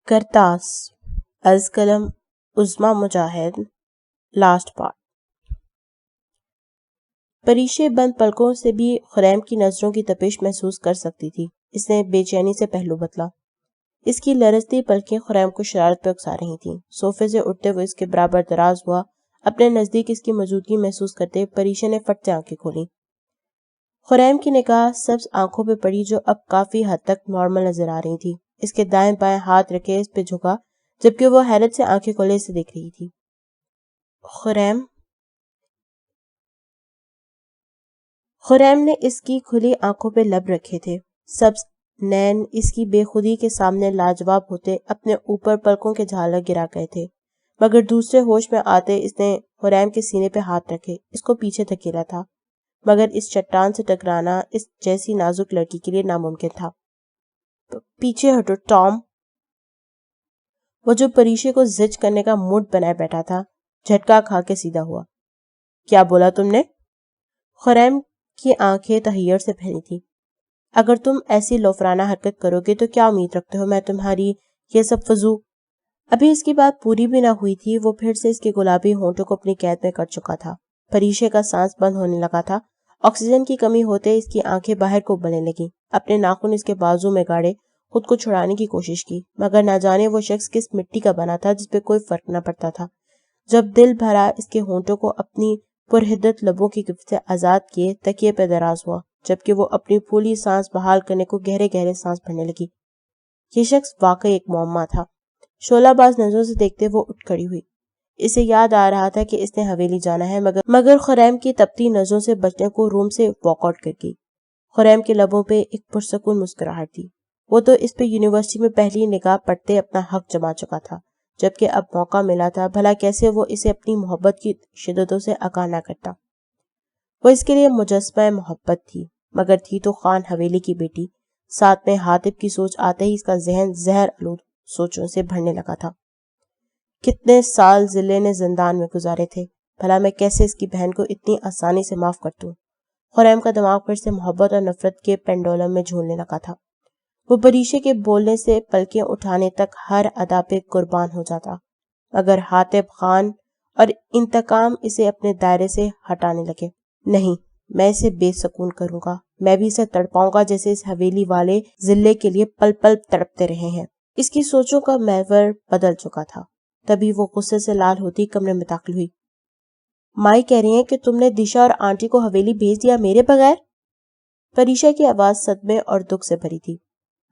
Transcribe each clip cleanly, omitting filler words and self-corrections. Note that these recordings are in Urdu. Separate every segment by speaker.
Speaker 1: کرتاس از قلم عظما مجاہد لاسٹ پارٹ۔ پریشے بند پلکوں سے بھی خریم کی نظروں کی تپش محسوس کر سکتی تھی۔ اس نے بے چینی سے پہلو بدلا۔ اس کی لرزتی پلکیں خریم کو شرارت پہ اکسا رہی تھیں۔ صوفے سے اٹھتے ہوئے اس کے برابر دراز ہوا۔ اپنے نزدیک اس کی موجودگی محسوس کرتے پریشے نے فٹ سے آنکھیں کھولیں۔ خریم کی نگاہ سبز آنکھوں پہ پڑی جو اب کافی حد تک نارمل نظر آ رہی تھی۔ اس کے دائیں بائیں ہاتھ رکھے اس پہ جھکا جبکہ وہ حیرت سے آنکھیں کھولے اسے دیکھ رہی تھی۔ خریم نے اس کی کھلی آنکھوں پہ لب رکھے تھے۔ سبز نین اس کی بے خودی کے سامنے لاجواب ہوتے اپنے اوپر پلکوں کے جھالر گرا گئے تھے، مگر دوسرے ہوش میں آتے اس نے خریم کے سینے پہ ہاتھ رکھے۔ اس کو پیچھے دھکیلا تھا، مگر اس چٹان سے ٹکرانا اس جیسی نازک لڑکی کے لیے ناممکن تھا۔ پیچھے ہٹو ٹام۔ وہ جو پریشے کو زج کرنے کا موڈ بنائے بیٹھا تھا جھٹکا کھا کے سیدھا ہوا۔ کیا بولا تم نے؟ خریم کی آنکھیں تحیر سے پھیلی تھی۔ اگر تم ایسی لوفرانہ حرکت کرو گے تو کیا امید رکھتے ہو میں تمہاری یہ سب فضو؟ ابھی اس کی بات پوری بھی نہ ہوئی تھی وہ پھر سے اس کے گلابی ہونٹوں کو اپنی قید میں کر چکا تھا۔ پریشے کا سانس بند ہونے لگا تھا۔ آکسیجن کی کمی ہوتے اس کی آنکھیں باہر کو ابلنے لگیں۔ اپنے ناخن اس کے بازو میں گاڑے خود کو چھڑانے کی کوشش کی، مگر نہ جانے وہ شخص کس مٹی کا بنا تھا جس پہ کوئی فرق نہ پڑتا تھا۔ جب دل بھرا اس کے ہونٹوں کو اپنی پرحدت لبوں کی گرفت سے آزاد کیے تکیے پہ دراز ہوا، جبکہ وہ اپنی پھولی سانس بحال کرنے کو گہرے گہرے سانس بھرنے لگی۔ یہ شخص واقعی ایک معمہ تھا۔ شعلہ باز نظروں سے دیکھتے وہ اٹھ کھڑی ہوئی۔ اسے یاد آ رہا تھا کہ اس نے حویلی جانا ہے، مگر خریم کی تپتی نظروں سے بچنے کو روم سے واک آؤٹ کر گئی۔ خریم کے لبوں پہ ایک پرسکون مسکراہٹ تھی۔ وہ تو اس پہ یونیورسٹی میں پہلی نگاہ پڑھتے اپنا حق جما چکا تھا، جبکہ اب موقع ملا تھا بھلا کیسے وہ اسے اپنی محبت کی شدتوں سے آگاہ نہ کرتا۔ وہ اس کے لیے مجسمہ محبت تھی، مگر تھی تو خان حویلی کی بیٹی۔ ساتھ میں حاطب کی سوچ آتے ہی اس کا ذہن زہر آلود سوچوں سے بھرنے لگا تھا۔ کتنے سال ضلع نے زندان میں گزارے تھے، بھلا میں کیسے اس کی بہن کو اتنی آسانی سے معاف کر دوں؟ خریم کا دماغ پھر سے محبت اور نفرت کے پینڈولم میں جھولنے لگا تھا۔ وہ پریشے کے بولنے سے پلکیں اٹھانے تک ہر ادا پہ قربان ہو جاتا، مگر حاطب خان اور انتقام اسے اپنے دائرے سے ہٹانے لگے۔ نہیں، میں اسے بے سکون کروں گا، میں بھی اسے تڑپاؤں گا جیسے اس حویلی والے ضلع کے لیے پل پل تڑپتے رہے ہیں۔ اس کی سوچوں کا محور بدل چکا تھا۔ تبھی وہ غصے سے لال ہوتی کمرے میں داخل ہوئی۔ مائی کہہ رہی ہیں کہ تم نے دشا اور آنٹی کو حویلی بھیج دیا میرے بغیر؟ پریشا کی آواز صدمے اور دکھ سے بھری تھی۔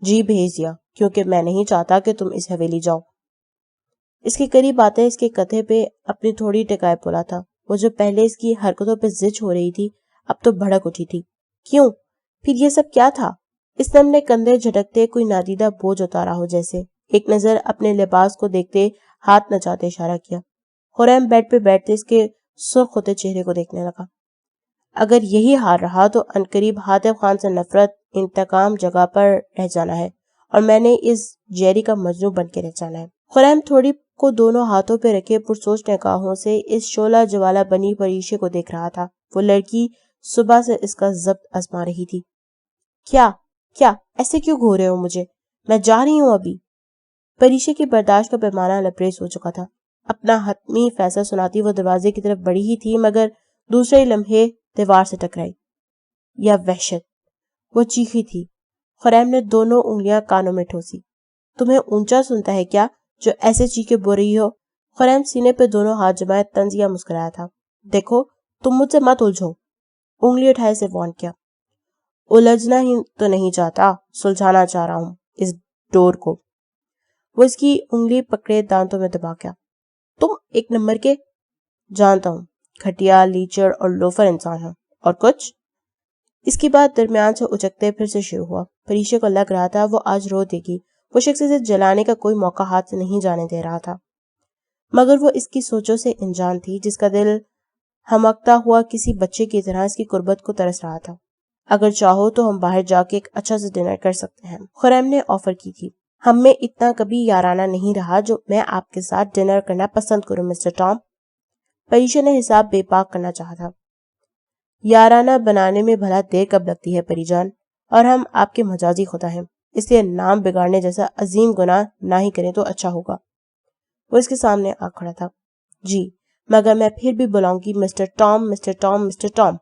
Speaker 1: جی بھیج دیا، کیونکہ میں نہیں چاہتا کہ تم اس حویلی جاؤ۔ اس کے قریب آتے اس کے کندھے پہ اپنی تھوڑی ٹکائے بولا تھا۔ وہ جو پہلے اس کی حرکتوں پہ زج ہو رہی تھی اب تو بھڑک اٹھی تھی۔ کیوں؟ پھر یہ سب کیا تھا؟ اس نے اپنے کندھے جھٹکتے کوئی نادیدہ بوجھ اتارا ہو جیسے۔ ایک نظر اپنے لباس کو دیکھتے ہاتھ نچاتے اشارہ کیا۔ خریم بیڈ پہ بیٹھتے اس کے سرخ ہوتے چہرے کو دیکھنے لگا۔ اگر یہی حال رہا تو عنقریب حاطب خان سے نفرت انتقام جگہ پر رہ جانا ہے اور میں نے اس جیری کا مجنوں بن کے رہ جانا ہے۔ خریم تھوڑی کو دونوں ہاتھوں پہ رکھے پرسوچ نگاہوں سے اس شعلہ جوالا بنی پریشے کو دیکھ رہا تھا۔ وہ لڑکی صبح سے اس کا ضبط آزما رہی تھی۔ کیا ایسے کیوں گھور رہے ہو مجھے؟ میں جا رہی ہوں ابھی۔ پریشے کی برداشت کا پیمانہ لبریز ہو چکا تھا۔ اپنا حتمی فیصلہ سناتی وہ دروازے کی طرف بڑھی ہی تھی، مگر دوسرے لمحے دیوار سے ٹکرائی۔ یا وحشت! وہ چیخی تھی۔ خریم نے دونوں انگلیاں کانوں میں ٹھوسی۔ تمہیں اونچا سنتا ہے کیا جو ایسے چیخے بول رہی ہو؟ خریم سینے پہ دونوں ہاتھ جمائے طنزیہ مسکرایا تھا۔ دیکھو تم مجھ سے مت الجھو۔ انگلی اٹھائے سے وارن کیا۔ الجھنا ہی تو نہیں چاہتا، سلجھانا چاہ رہا ہوں اس ڈور کو۔ وہ اس کی انگلی پکڑے دانتوں میں دبا گیا۔ تم ایک نمبر کے جانتا ہوں گھٹیا لیچڑ اور لوفر انسان ہو۔ اور کچھ؟ اس کی بات درمیان سے اچکتے پھر سے شروع ہوا۔ پریشے کو لگ رہا تھا وہ آج رو دے گی۔ وہ شخص اسے جلانے کا کوئی موقع ہاتھ سے نہیں جانے دے رہا تھا، مگر وہ اس کی سوچوں سے انجان تھی جس کا دل ہمکتا ہوا کسی بچے کی طرح اس کی قربت کو ترس رہا تھا۔ اگر چاہو تو ہم باہر جا کے ایک اچھا سے ڈنر کر سکتے ہیں، خریم نے آفر کی تھی۔ ہم میں اتنا کبھی یارانہ نہیں رہا جو میں آپ کے ساتھ ڈنر کرنا پسند کروں مسٹر ٹام۔ پریشا نے حساب بے پاک کرنا چاہا تھا۔ یارانہ بنانے میں بھلا دیر کب لگتی ہے پری جان، اور ہم آپ کے مجازی خدا ہیں۔ اس لیے نام بگاڑنے جیسا عظیم گناہ نہ ہی کریں تو اچھا ہوگا۔ وہ اس کے سامنے آ کھڑا تھا۔ جی، مگر میں پھر بھی بلاؤں گی mister Tom, mister Tom, mister Tom.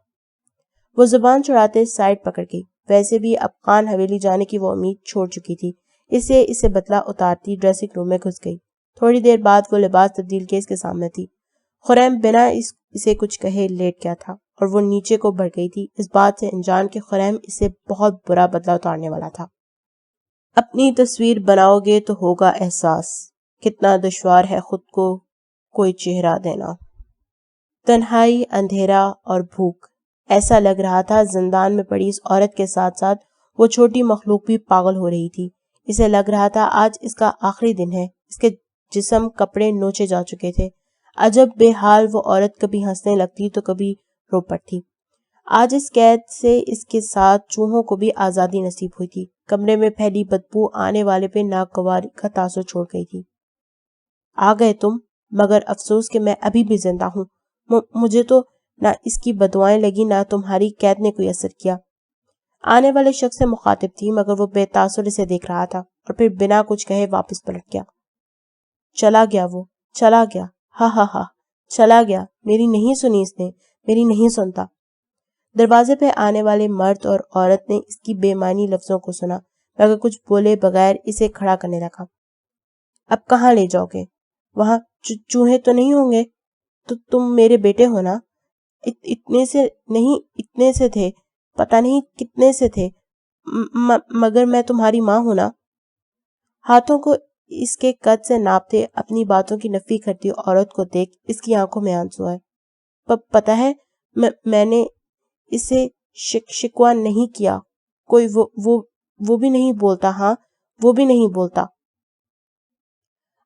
Speaker 1: وہ زبان چڑھاتے سائڈ پکڑ گئی۔ ویسے بھی اب خان حویلی جانے کی وہ امید چھوڑ چکی تھی، اس لیے اسے بدلہ اتارتی ڈریسنگ روم میں گھس گئی۔ تھوڑی دیر بعد وہ لباس تبدیل کے اس کے سامنے تھی۔ خریم بنا اسے کچھ کہے لیٹ گیا تھا اور وہ نیچے کو بڑھ گئی تھی، اس بات سے انجان کہ خریم اسے بہت برا بدلہ اتارنے والا تھا۔ اپنی تصویر بناؤ گے تو ہوگا احساس، کتنا دشوار ہے خود کو کوئی چہرہ دینا۔ تنہائی، اندھیرا اور بھوک، ایسا لگ رہا تھا زندان میں پڑی اس عورت کے ساتھ ساتھ وہ چھوٹی مخلوق بھی پاگل ہو رہی تھی۔ اسے لگ رہا تھا آج اس کا آخری دن ہے۔ اس کے جسم کپڑے نوچے جا چکے تھے۔ عجب بے حال وہ عورت کبھی ہنسنے لگتی تو کبھی رو پڑتی۔ آج اس قید سے اس کے ساتھ چوہوں کو بھی آزادی نصیب ہوئی تھی۔ کمرے میں پھیلی بدبو آنے والے پہ ناگواری کا تاثر چھوڑ گئی تھی۔ آ گئے تم، مگر افسوس کہ میں ابھی بھی زندہ ہوں۔ مجھے تو نہ اس کی بدوائیں لگی نہ تمہاری قید نے کوئی اثر کیا۔ آنے والے شخص سے مخاطب تھی مگر وہ بے تاثر اسے دیکھ رہا تھا اور پھر بنا کچھ کہے واپس پلٹ گیا۔ چلا گیا، وہ چلا گیا، ہا ہا ہا، چلا گیا۔ میری نہیں سنی اس نے، میری نہیں سنتا۔ دروازے پہ آنے والے مرد اور عورت نے اس کی بے معنی لفظوں کو سنا مگر کچھ بولے بغیر اسے کھڑا کرنے لگا۔ اب کہاں لے جاؤ گے؟ وہاں چوہے تو نہیں ہوں گے؟ تو تم میرے بیٹے ہو نا؟ اتنے سے نہیں، اتنے سے تھے، پتہ نہیں کتنے سے تھے، مگر میں تمہاری ماں ہوں نا؟ ہاتھوں کو اس کے قد سے ناپتے اپنی باتوں کی نفی کرتی عورت کو دیکھ اس کی آنکھوں میں آنسو آئے۔ پتہ ہے میں نے اسے شکوہ نہیں کیا، کوئی وہ بھی نہیں بولتا، ہاں وہ بھی نہیں بولتا۔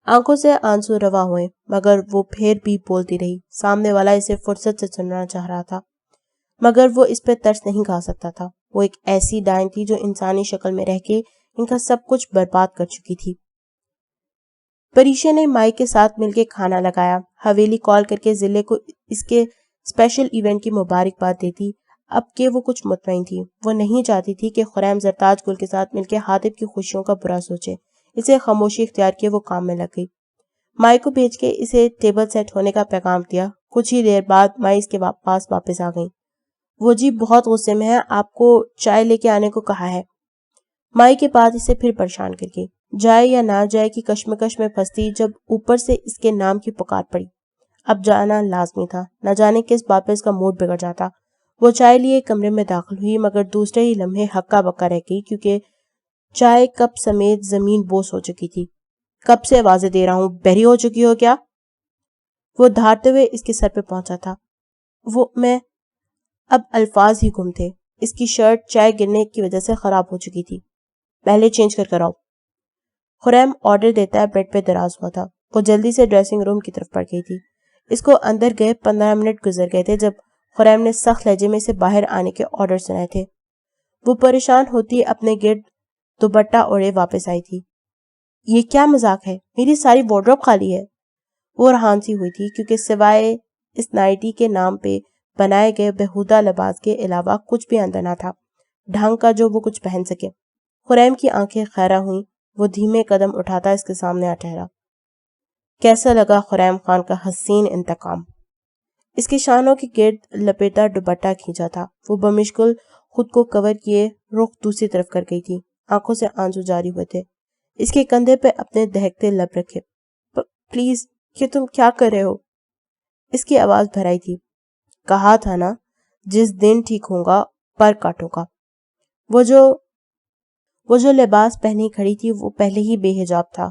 Speaker 1: آنکھوں سے آنسو رواں ہوئے مگر وہ پھر بھی بولتی رہی۔ سامنے والا اسے فرصت سے سننا چاہ رہا تھا مگر وہ اس پہ ترس نہیں کھا سکتا تھا۔ وہ ایک ایسی ڈائن تھی جو انسانی شکل میں رہ کے ان کا سب کچھ برباد کر چکی تھی۔ پریشے نے مائی کے ساتھ مل کے کھانا لگایا، حویلی کال کر کے ضلع کو اس کے اسپیشل ایونٹ کی مبارکباد دیتی۔ اب کہ وہ کچھ مطمئن تھی، وہ نہیں چاہتی تھی کہ خریم زرتاج گل کے ساتھ مل کے حاطب کی خوشیوں کا برا سوچے، اسے خاموشی اختیار کیے وہ کام میں لگ گئی۔ مائی کو بھیج کے اسے ٹیبل سیٹ ہونے کا پیغام دیا۔ کچھ ہی دیر بعد مائی اس کے پاس واپس آ گئی۔ وہ جی بہت غصے میں ہے، آپ کو چائے لے کے آنے کو کہا ہے۔ مائی کے بعد اسے پھر پریشان کر گئی۔ جائے یا نہ جائے کی کشمکش میں پھنستی جب اوپر سے اس کے نام کی پکار پڑی۔ اب جانا لازمی تھا، نہ جانے کس بات پہ اس کا موڈ بگڑ جاتا۔ وہ چائے لیے کمرے میں داخل ہوئی مگر دوسرے ہی لمحے ہکا بکا رہ گئی کیونکہ چائے کپ سمیت زمین بوس ہو چکی تھی۔ کب سے آوازیں دے رہا ہوں، بہری ہو چکی ہو کیا؟ وہ دھاڑتے ہوئے اس کے سر پہ پہنچا تھا۔ میں اب الفاظ ہی گم تھے۔ اس کی شرٹ چائے گرنے کی وجہ سے خراب ہو چکی تھی۔ پہلے چینج کر آؤ۔ خریم آرڈر دیتا ہے بیڈ پہ دراز ہوا تھا۔ وہ جلدی سے ڈریسنگ روم کی طرف بڑھ گئی تھی۔ اس کو اندر گئے 15 منٹ گزر گئے تھے جب خریم نے سخت لہجے میں اسے باہر آنے کے آرڈر سنائے تھے۔ وہ پریشان ہوتی اپنے گرد دوپٹہ اوڑھے واپس آئی تھی۔ یہ کیا مذاق ہے، میری ساری وارڈروب خالی ہے۔ وہ رہان سی ہوئی تھی کیونکہ سوائے اس نائٹی کے نام پہ بنائے گئے بےہودہ لباس کے علاوہ کچھ بھی اندر نہ تھا ڈھنگ کا جو وہ کچھ پہن سکے۔ خریم کی آنکھیں خیرہ ہوئیں، وہ دھیمے قدم اٹھاتا اس کے سامنے آ ٹھہرا۔ کیسا لگا خریم خان کا حسین انتقام؟ اس کے شانوں کے گرد لپیٹا دوپٹہ کھینچا تھا۔ وہ بمشکل خود کو کور کیے رخ دوسری طرف کر گئی تھی۔ آنکھوں سے آنسو جاری ہوئے تھے۔ اس کے کندھے پہ اپنے دہکتے لب رکھے۔ پلیز، یہ تم کیا کر رہے ہو؟ اس کی آواز بھر آئی تھی۔ کہا تھا نا جس دن ٹھیک ہوگا پر کاٹوں گا۔ وہ جو لباس پہنی کھڑی تھی وہ پہلے ہی بے حجاب تھا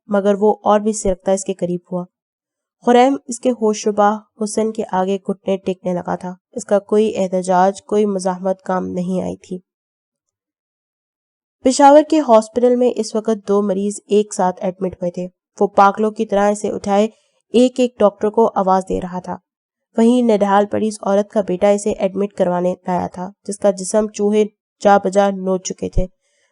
Speaker 1: مگر وہ اور بھی سرکتا اس کے قریب ہوا۔ خریم اس کے ہوشربا حسن کے آگے گھٹنے ٹیکنے لگا تھا۔ اس کا کوئی احتجاج، کوئی مزاحمت کام نہیں آئی تھی۔ پشاور کے ہاسپٹل میں اس وقت 2 مریض ایک ساتھ ایڈمٹ ہوئے تھے۔ وہ پاگلوں کی طرح اسے اٹھائے ایک ایک ڈاکٹر کو آواز دے رہا تھا۔ وہیں نڈھال پڑی اس عورت کا بیٹا اسے ایڈمٹ کروانے لایا تھا جس کا جسم چوہے جا بجا نوچ چکے تھے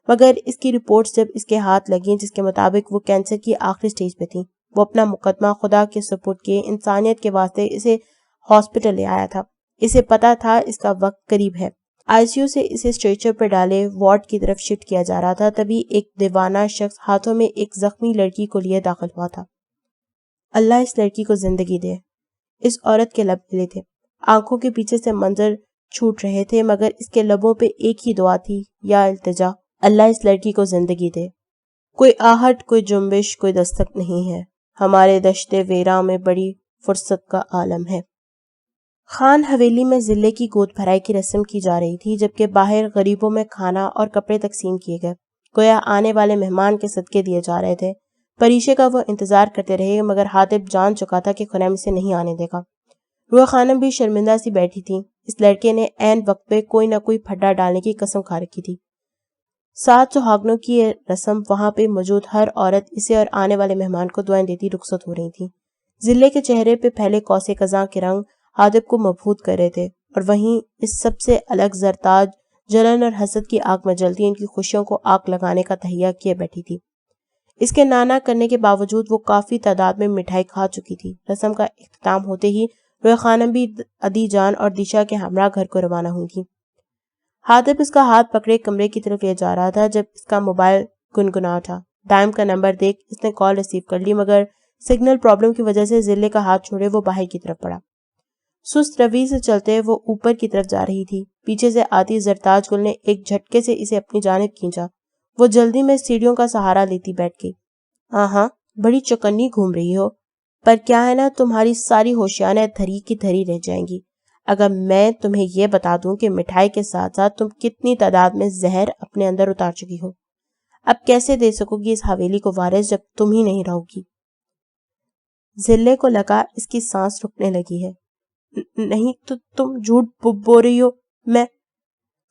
Speaker 1: مگر اس کی رپورٹس جب اس کے ہاتھ لگیں جس کے مطابق وہ کینسر کی آخری سٹیج پہ تھی، وہ اپنا مقدمہ خدا کے سپرد کیے انسانیت کے واسطے اسے ہاسپٹل لے آیا تھا۔ اسے پتا تھا اس کا وقت قریب ہے۔ ICU سے اسے اسٹریچر پر ڈالے وارڈ کی طرف شفٹ کیا جا رہا تھا، تبھی ایک دیوانہ شخص ہاتھوں میں ایک زخمی لڑکی کو لیے داخل ہوا تھا۔ اللہ اس لڑکی کو زندگی دے، اس عورت کے لب کھلے تھے، آنکھوں کے پیچھے سے منظر چھوٹ رہے تھے، مگر اس کے لبوں پہ ایک ہی دعا تھی، یا التجا، اللہ اس لڑکی کو زندگی دے۔ کوئی آہٹ، کوئی جنبش، کوئی دستک نہیں ہے، ہمارے دشت ویراں میں بڑی فرصت کا عالم ہے۔ خان حویلی میں ضلع کی گود بھرائی کی رسم کی جا رہی تھی، جبکہ باہر غریبوں میں کھانا اور کپڑے تقسیم کیے گئے، گویا آنے والے مہمان کے صدقے دیے جا رہے تھے۔ پریشے کا وہ انتظار کرتے رہے، مگر حاتب جان چکا تھا کہ خرم اسے نہیں آنے دے گا۔ روح خانم بھی شرمندہ سی بیٹھی تھی، اس لڑکے نے عین وقت پہ کوئی نہ کوئی پھڈا ڈالنے کی قسم کھا رکھی تھی۔ 7 سہاگنوں کی یہ رسم وہاں پہ موجود ہر عورت اسے اور آنے والے مہمان کو دعائیں دیتی رخصت ہو رہی تھی۔ ضلع کے چہرے پہ پہلے کوسے قزاں کے رنگ حاتب کو مبہوت کر رہے تھے، اور وہیں اس سب سے الگ زرتاج جلن اور حسد کی آگ میں جلتی ان کی خوشیوں کو آگ لگانے کا تہیہ کیے بیٹھی تھی۔ اس کے نانا کرنے کے باوجود وہ کافی تعداد میں مٹھائی کھا چکی تھی۔ رسم کا اختتام ہوتے ہی روح خانم بھی ادی جان اور دیشا کے ہمراہ گھر کو روانہ ہوئی تھی۔ حاتب اس کا ہاتھ پکڑے کمرے کی طرف لے جا رہا تھا جب اس کا موبائل گنگنا اٹھا۔ ڈائم کا نمبر دیکھ اس نے کال ریسیو کر لی، مگر سگنل پرابلم کی وجہ سے ضلع کا ہاتھ چھوڑے وہ باہر کی طرف پڑا۔ سست روی سے چلتے وہ اوپر کی طرف جا رہی تھی۔ پیچھے سے آتی زرتاج گل نے ایک جھٹکے سے اسے اپنی جانب کھینچا۔ وہ جلدی میں سیڑھیوں کا سہارا لیتی بیٹھ گئی۔ ہاں بڑی چوکنی گھوم رہی ہو، پر کیا ہے نا، تمہاری ساری ہوشیاریاں دھری کی دھری رہ جائیں گی اگر میں تمہیں یہ بتا دوں کہ مٹھائی کے ساتھ ساتھ تم کتنی تعداد میں زہر اپنے اندر اتار چکی ہو۔ اب کیسے دے سکو گی اس حویلی کو وارث جب تم ہی نہیں رہو گی؟ ضلع کو لگا اس کی سانس رکنے لگی ہے۔ نہیں تو تم جھوٹ بول رہی ہو، میں۔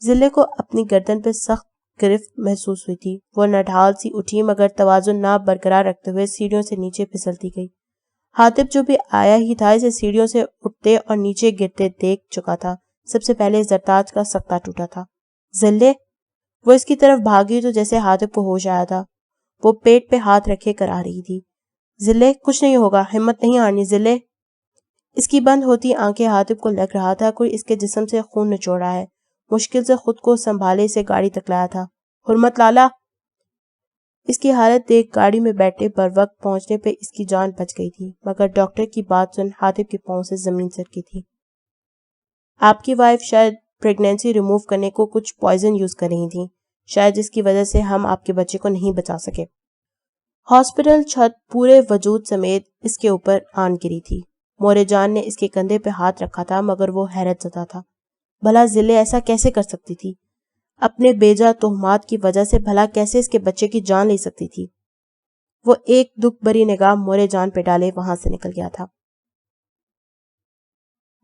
Speaker 1: ضلع کو اپنی گردن پہ سخت گرفت محسوس ہوئی تھی۔ وہ نڈھال سی اٹھی، مگر توازن نہ برقرار رکھتے ہوئے سیڑھیوں سے نیچے پھسلتی گئی۔ حاتب جو بھی آیا ہی تھا اسے سیڑھیوں سے اٹھتے اور نیچے گرتے دیکھ چکا تھا۔ سب سے پہلے زرتاج کا سکتہ ٹوٹا تھا۔ ضلع، وہ اس کی طرف بھاگی تو جیسے حاتب کو ہوش آیا تھا۔ وہ پیٹ پہ ہاتھ رکھے کر آ رہی تھی۔ ضلع، کچھ نہیں ہوگا، ہمت نہیں ہارنی ضلع۔ اس کی بند ہوتی آنکھیں حاتب کو لگ رہا تھا کوئی اس کے جسم سے خون نچوڑ رہا ہے۔ مشکل سے خود کو سنبھالے اسے گاڑی تک لایا تھا۔ حرمت لالا! اس کی حالت دیکھ گاڑی میں بیٹھے بر وقت پہنچنے پہ اس کی جان بچ گئی تھی، مگر ڈاکٹر کی بات سن حاتب کے پاؤں سے زمین سرکی تھی۔ آپ کی وائف شاید پریگنینسی ریموو کرنے کو کچھ پوائزن یوز کر رہی تھی، شاید جس کی وجہ سے ہم آپ کے بچے کو نہیں بچا سکے۔ ہاسپٹل چھت پورے وجود سمیت اس کے اوپر آن گری تھی۔ مورے جان نے اس کے کندھے پہ ہاتھ رکھا تھا، مگر وہ حیرت زدہ تھا۔ بھلا ضلع ایسا کیسے کر سکتی تھی؟ اپنے بیجا تہمات کی وجہ سے بھلا کیسے اس کے بچے کی جان لے سکتی تھی؟ وہ ایک دکھ بری نگاہ مورے جان پہ ڈالے وہاں سے نکل گیا تھا۔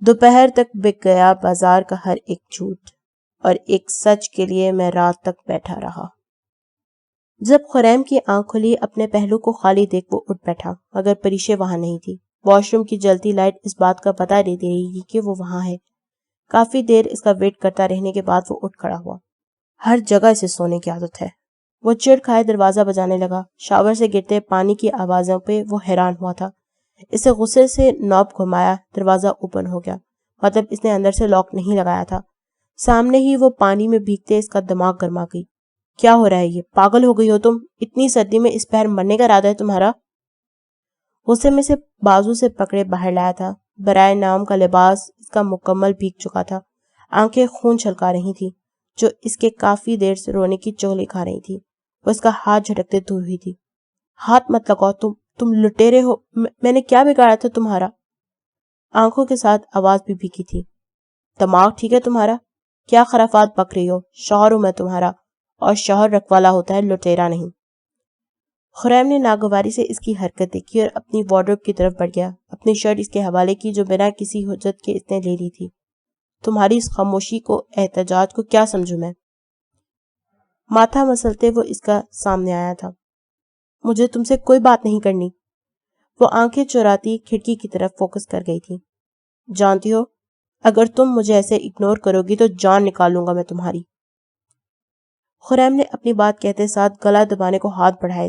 Speaker 1: دوپہر تک بک گیا بازار کا ہر ایک جھوٹ، اور ایک سچ کے لیے میں رات تک بیٹھا رہا۔ جب خریم کی آنکھ کھلی اپنے پہلو کو خالی دیکھ وہ اٹھ بیٹھا، مگر پریشے وہاں نہیں تھی۔ واش روم کی جلتی لائٹ اس بات کا پتہ دے رہی تھی کہ وہ وہاں ہے۔ کافی دیر اس کا ویٹ کرتا رہنے کے بعد وہ اٹھ کھڑا ہوا۔ ہر جگہ اسے سونے کی عادت ہے۔ وہ چڑ کھائے دروازہ بجانے لگا۔ شاور سے گرتے پانی کی آوازوں پہ وہ حیران ہوا تھا۔ اسے غصے سے نوب گھمایا، دروازہ اوپن ہو گیا۔ مطلب اس نے اندر سے لاک نہیں لگایا تھا۔ سامنے ہی وہ پانی میں بھیگتے اس کا دماغ گرما گئی۔ کیا ہو رہا ہے یہ؟ پاگل ہو گئی ہو تم؟ اتنی سردی میں اس پہر مرنے کا ارادہ ہے تمہارا؟ غصے میں سے بازو سے پکڑے باہر لایا تھا۔ برائے نام کا لباس اس کا مکمل بھیگ چکا تھا۔ آنکھیں خون چھلکا رہی تھی جو اس کے کافی دیر سے رونے کی چغلیں کھا رہی تھی۔ وہ اس کا ہاتھ جھٹکتے دور ہوئی تھی۔ ہاتھ مت لگاؤ، تم لٹیرے ہو، میں نے کیا بگاڑا تھا تمہارا؟ آنکھوں کے ساتھ آواز بھی بھیگی تھی۔ دماغ ٹھیک ہے تمہارا؟ کیا خرافات بک رہی ہو؟ شوہر ہوں میں تمہارا، اور شوہر رکھوالا ہوتا ہے، لٹیرا نہیں۔ خریم نے ناگواری سے اس کی حرکت دیکھی اور اپنی وارڈروب کی طرف بڑھ گیا۔ اپنی شرٹ اس کے حوالے کی جو بنا کسی حجت کے اس نے لے لی تھی۔ تمہاری اس خاموشی کو، احتجاج کو کیا سمجھوں میں؟ ماتھا مسلتے وہ اس کا سامنے آیا تھا۔ مجھے تم سے کوئی بات نہیں کرنی۔ وہ آنکھیں چراتی کھڑکی کی طرف فوکس کر گئی تھی۔ جانتی ہو، اگر تم مجھے ایسے اگنور کرو گی تو جان نکال لوں گا میں تمہاری۔ خریم نے اپنی بات کہتے ساتھ گلا دبانے کو ہاتھ بڑھائے،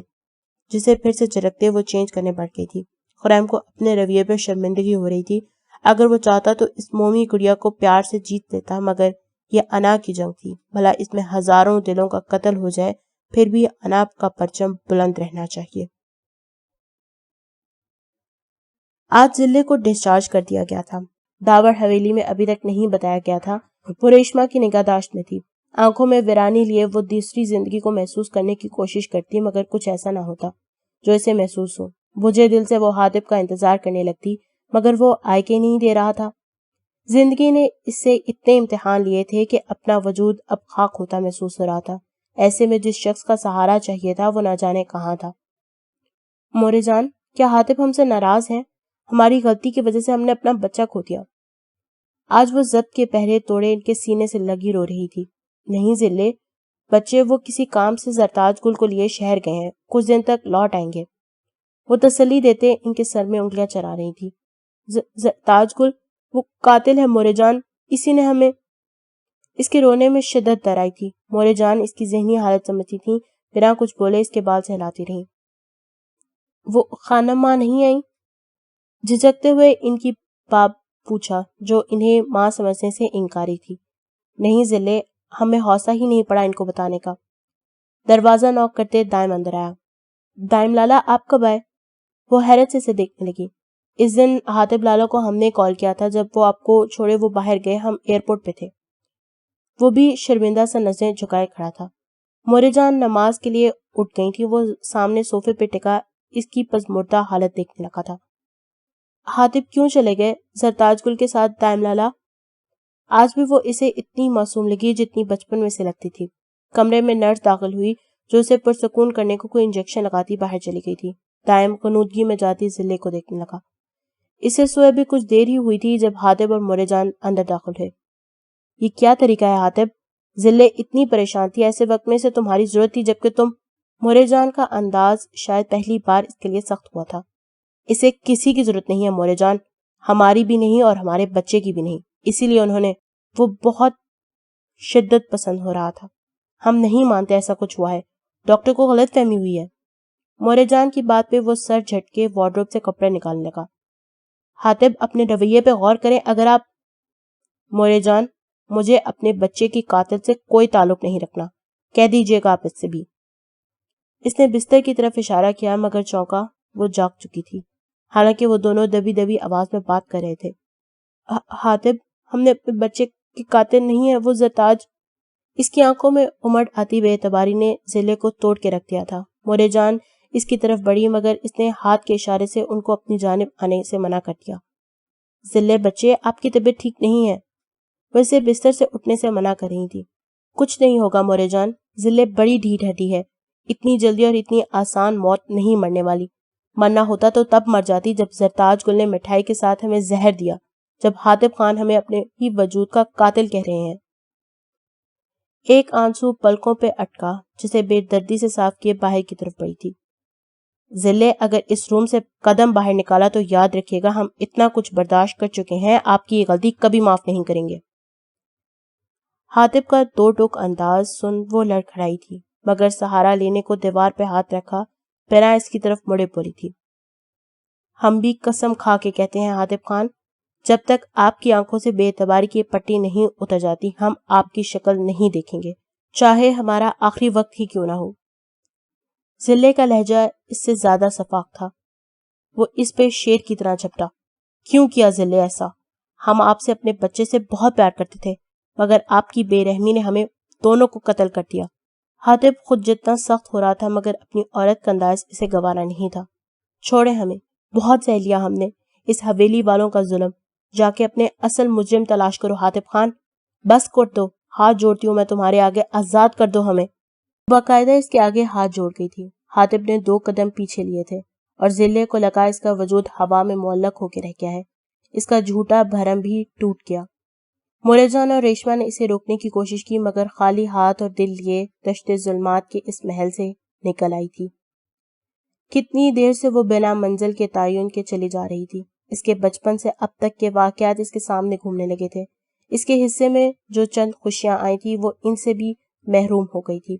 Speaker 1: جسے پھر سے جھٹکتے وہ چینج کرنے بیٹھ گئی تھی۔ خریم کو اپنے رویے پہ شرمندگی ہو رہی تھی۔ اگر وہ چاہتا تو اس مومی گڑیا کو پیار سے جیت لیتا، مگر یہ انا کی جنگ تھی، بھلا اس میں ہزاروں دلوں کا قتل ہو جائے پھر بھی انا کا پرچم بلند رہنا چاہیے۔ آج ضلع کو ڈسچارج کر دیا گیا تھا۔ داور حویلی میں ابھی تک نہیں بتایا گیا تھا، وہ ریشما کی نگہداشت میں تھی۔ آنکھوں میں ویرانی لیے وہ دوسری زندگی کو محسوس کرنے کی کوشش کرتی مگر کچھ ایسا نہ ہوتا جو اسے محسوس ہو۔ بجھے دل سے وہ حاطب کا انتظار کرنے لگتی مگر وہ آئے کے نہیں دے رہا تھا۔ زندگی نے اس سے اتنے امتحان لیے تھے کہ اپنا وجود اب خاک ہوتا محسوس ہو رہا تھا۔ ایسے میں جس شخص کا سہارا چاہیے تھا وہ نہ جانے کہاں تھا۔ مورے جان، کیا حاطب ہم سے ناراض ہیں؟ ہماری غلطی کی وجہ سے ہم نے اپنا بچہ کھو دیا۔ آج وہ ضبط کے پہرے توڑے ان کے سینے سے لگی رو رہی تھی۔ نہیں ضلع، بچے وہ کسی کام سے زرتاج گل کو لیے شہر گئے ہیں، کچھ دن تک لوٹ آئیں گے۔ وہ تسلی دیتے ان کے سر میں انگلیاں چرا رہی تھی۔ زرتاج گل وہ قاتل ہے مورے جان، اسی نے ہمیں۔ اس کے رونے میں شدت در آئی تھی۔ مورے جان اس کی ذہنی حالت سمجھتی تھی، بنا کچھ بولے اس کے بال سہلاتی رہیں۔ وہ خانم ماں نہیں آئی؟ جھجکتے ہوئے ان کی باپ پوچھا، جو انہیں ماں سمجھنے سے انکاری تھی۔ نہیں ضلع، ہمیں حوصلہ ہی نہیں پڑا ان کو بتانے کا۔ دروازہ نوک کرتے دائم اندر آیا۔ دائم لالا آپ کب آئے؟ وہ حیرت سے اسے دیکھنے لگی۔ اس دن حاطب لالا کو ہم نے کال کیا تھا، جب وہ آپ کو چھوڑے وہ باہر گئے، ہم ایئرپورٹ پہ تھے۔ وہ بھی شرمندہ سا نظریں جھکائے کھڑا تھا۔ مورے جان نماز کے لیے اٹھ گئی تھی، وہ سامنے صوفے پہ ٹکا اس کی پزمردہ حالت دیکھنے لگا تھا۔ حاطب کیوں چلے گئے زرتاج گل کے ساتھ دائم لالا؟ آج بھی وہ اسے اتنی معصوم لگی جتنی بچپن میں سے لگتی تھی۔ کمرے میں نرس داخل ہوئی جو اسے پرسکون کرنے کو کوئی انجیکشن لگاتی باہر چلی گئی تھی۔ دائم غنودگی میں جاتی ضلع کو دیکھنے لگا۔ اسے سوئے بھی کچھ دیر ہی ہوئی تھی جب حاطب اور مورے جان اندر داخل ہوئے۔ یہ کیا طریقہ ہے حاطب؟ ضلع اتنی پریشان تھی، ایسے وقت میں اسے تمہاری ضرورت تھی جبکہ تم۔ مورے جان کا انداز شاید پہلی بار اس کے لیے سخت ہوا تھا۔ اسے کسی کی ضرورت نہیں ہے مورے جان، ہماری بھی نہیں اور ہمارے بچے کی بھی نہیں، اسی لیے انہوں نے۔ وہ بہت شدت پسند ہو رہا تھا۔ ہم نہیں مانتے ایسا کچھ ہوا ہے، ڈاکٹر کو غلط فہمی ہوئی ہے۔ مورے جان کی بات پہ وہ سر جھٹکے وارڈروب سے کپڑے نکالنے لگا۔ حاطب اپنے رویے پہ غور کریں، اگر آپ۔ مورے جان، مجھے اپنے بچے کی قاتل سے کوئی تعلق نہیں رکھنا، کہہ دیجئے گا آپ اس سے بھی۔ اس نے بستر کی طرف اشارہ کیا مگر چونکا، وہ جاگ چکی تھی، حالانکہ وہ دونوں دبی دبی آواز میں بات کر رہے تھے۔ حاطب، ہم نے اپنے بچے کی قاتل نہیں ہے، وہ زرتاج۔ اس کی آنکھوں میں امڑ آتی بے اعتباری نے ضلع کو توڑ کے رکھ دیا تھا۔ مورے جان اس کی طرف بڑھی مگر اس نے ہاتھ کے اشارے سے ان کو اپنی جانب آنے سے منع کر دیا۔ ضلع بچے، آپ کی طبیعت ٹھیک نہیں ہے۔ وہ اسے بستر سے اٹھنے سے منع کر رہی تھی۔ کچھ نہیں ہوگا مورے جان، ضلع بڑی ڈھیٹ ہڈی ہے، اتنی جلدی اور اتنی آسان موت نہیں مرنے والی۔ مرنا ہوتا تو تب مر جاتی جب زرتاج گل نے مٹھائی کے ساتھ ہمیں زہر دیا، جب حاطب خان ہمیں اپنے ہی وجود کا قاتل کہہ رہے ہیں۔ ایک آنسو پلکوں پہ اٹکا جسے بے دردی سے صاف کیے باہر کی طرف بڑھی تھی۔ ضلع، اگر اس روم سے قدم باہر نکالا تو یاد رکھیے گا ہم اتنا کچھ برداشت کر چکے ہیں، آپ کی یہ غلطی کبھی معاف نہیں کریں گے۔ حاطب کا دو ٹوک انداز سن وہ لڑکھڑائی تھی مگر سہارا لینے کو دیوار پہ ہاتھ رکھا بنا اس کی طرف مڑے بولی تھی۔ ہم بھی قسم کھا کے کہتے ہیں حاطب خان، جب تک آپ کی آنکھوں سے بے اعتباری کی پٹی نہیں اتر جاتی ہم آپ کی شکل نہیں دیکھیں گے، چاہے ہمارا آخری وقت ہی کیوں نہ ہو۔ ضلع کا لہجہ اس سے زیادہ شفاف تھا۔ وہ اس پہ شیر کی طرح جھپٹا۔ کیوں کیا ضلع ایسا؟ ہم آپ سے اپنے بچے سے بہت پیار کرتے تھے مگر آپ کی بے رحمی نے ہمیں دونوں کو قتل کر دیا۔ حاطب خود جتنا سخت ہو رہا تھا مگر اپنی عورت کا انداز اسے گوارا نہیں تھا۔ چھوڑے ہمیں، بہت سہ لیا ہم نے اس حویلی والوں کا ظلم، جا کے اپنے اصل مجرم تلاش کرو حاطب خان، بس کر دو، ہاتھ جوڑتی ہوں میں تمہارے آگے، آزاد کر دو ہمیں۔ باقاعدہ اس کے آگے ہاتھ جوڑ گئی تھی۔ حاطب نے 2 قدم پیچھے لیے تھے اور ضلع کو لگا اس کا وجود ہوا میں معلق ہو کے رہ گیا ہے، اس کا جھوٹا بھرم بھی ٹوٹ گیا۔ مورے جان اور ریشما نے اسے روکنے کی کوشش کی مگر خالی ہاتھ اور دل لیے دشت ظلمات کے اس محل سے نکل آئی تھی۔ کتنی دیر سے وہ بنا منزل کے تعین کے چلی جا رہی تھی۔ اس کے بچپن سے اب تک کے واقعات اس کے سامنے گھومنے لگے تھے۔ اس کے حصے میں جو چند خوشیاں آئی تھی وہ ان سے بھی محروم ہو گئی تھی۔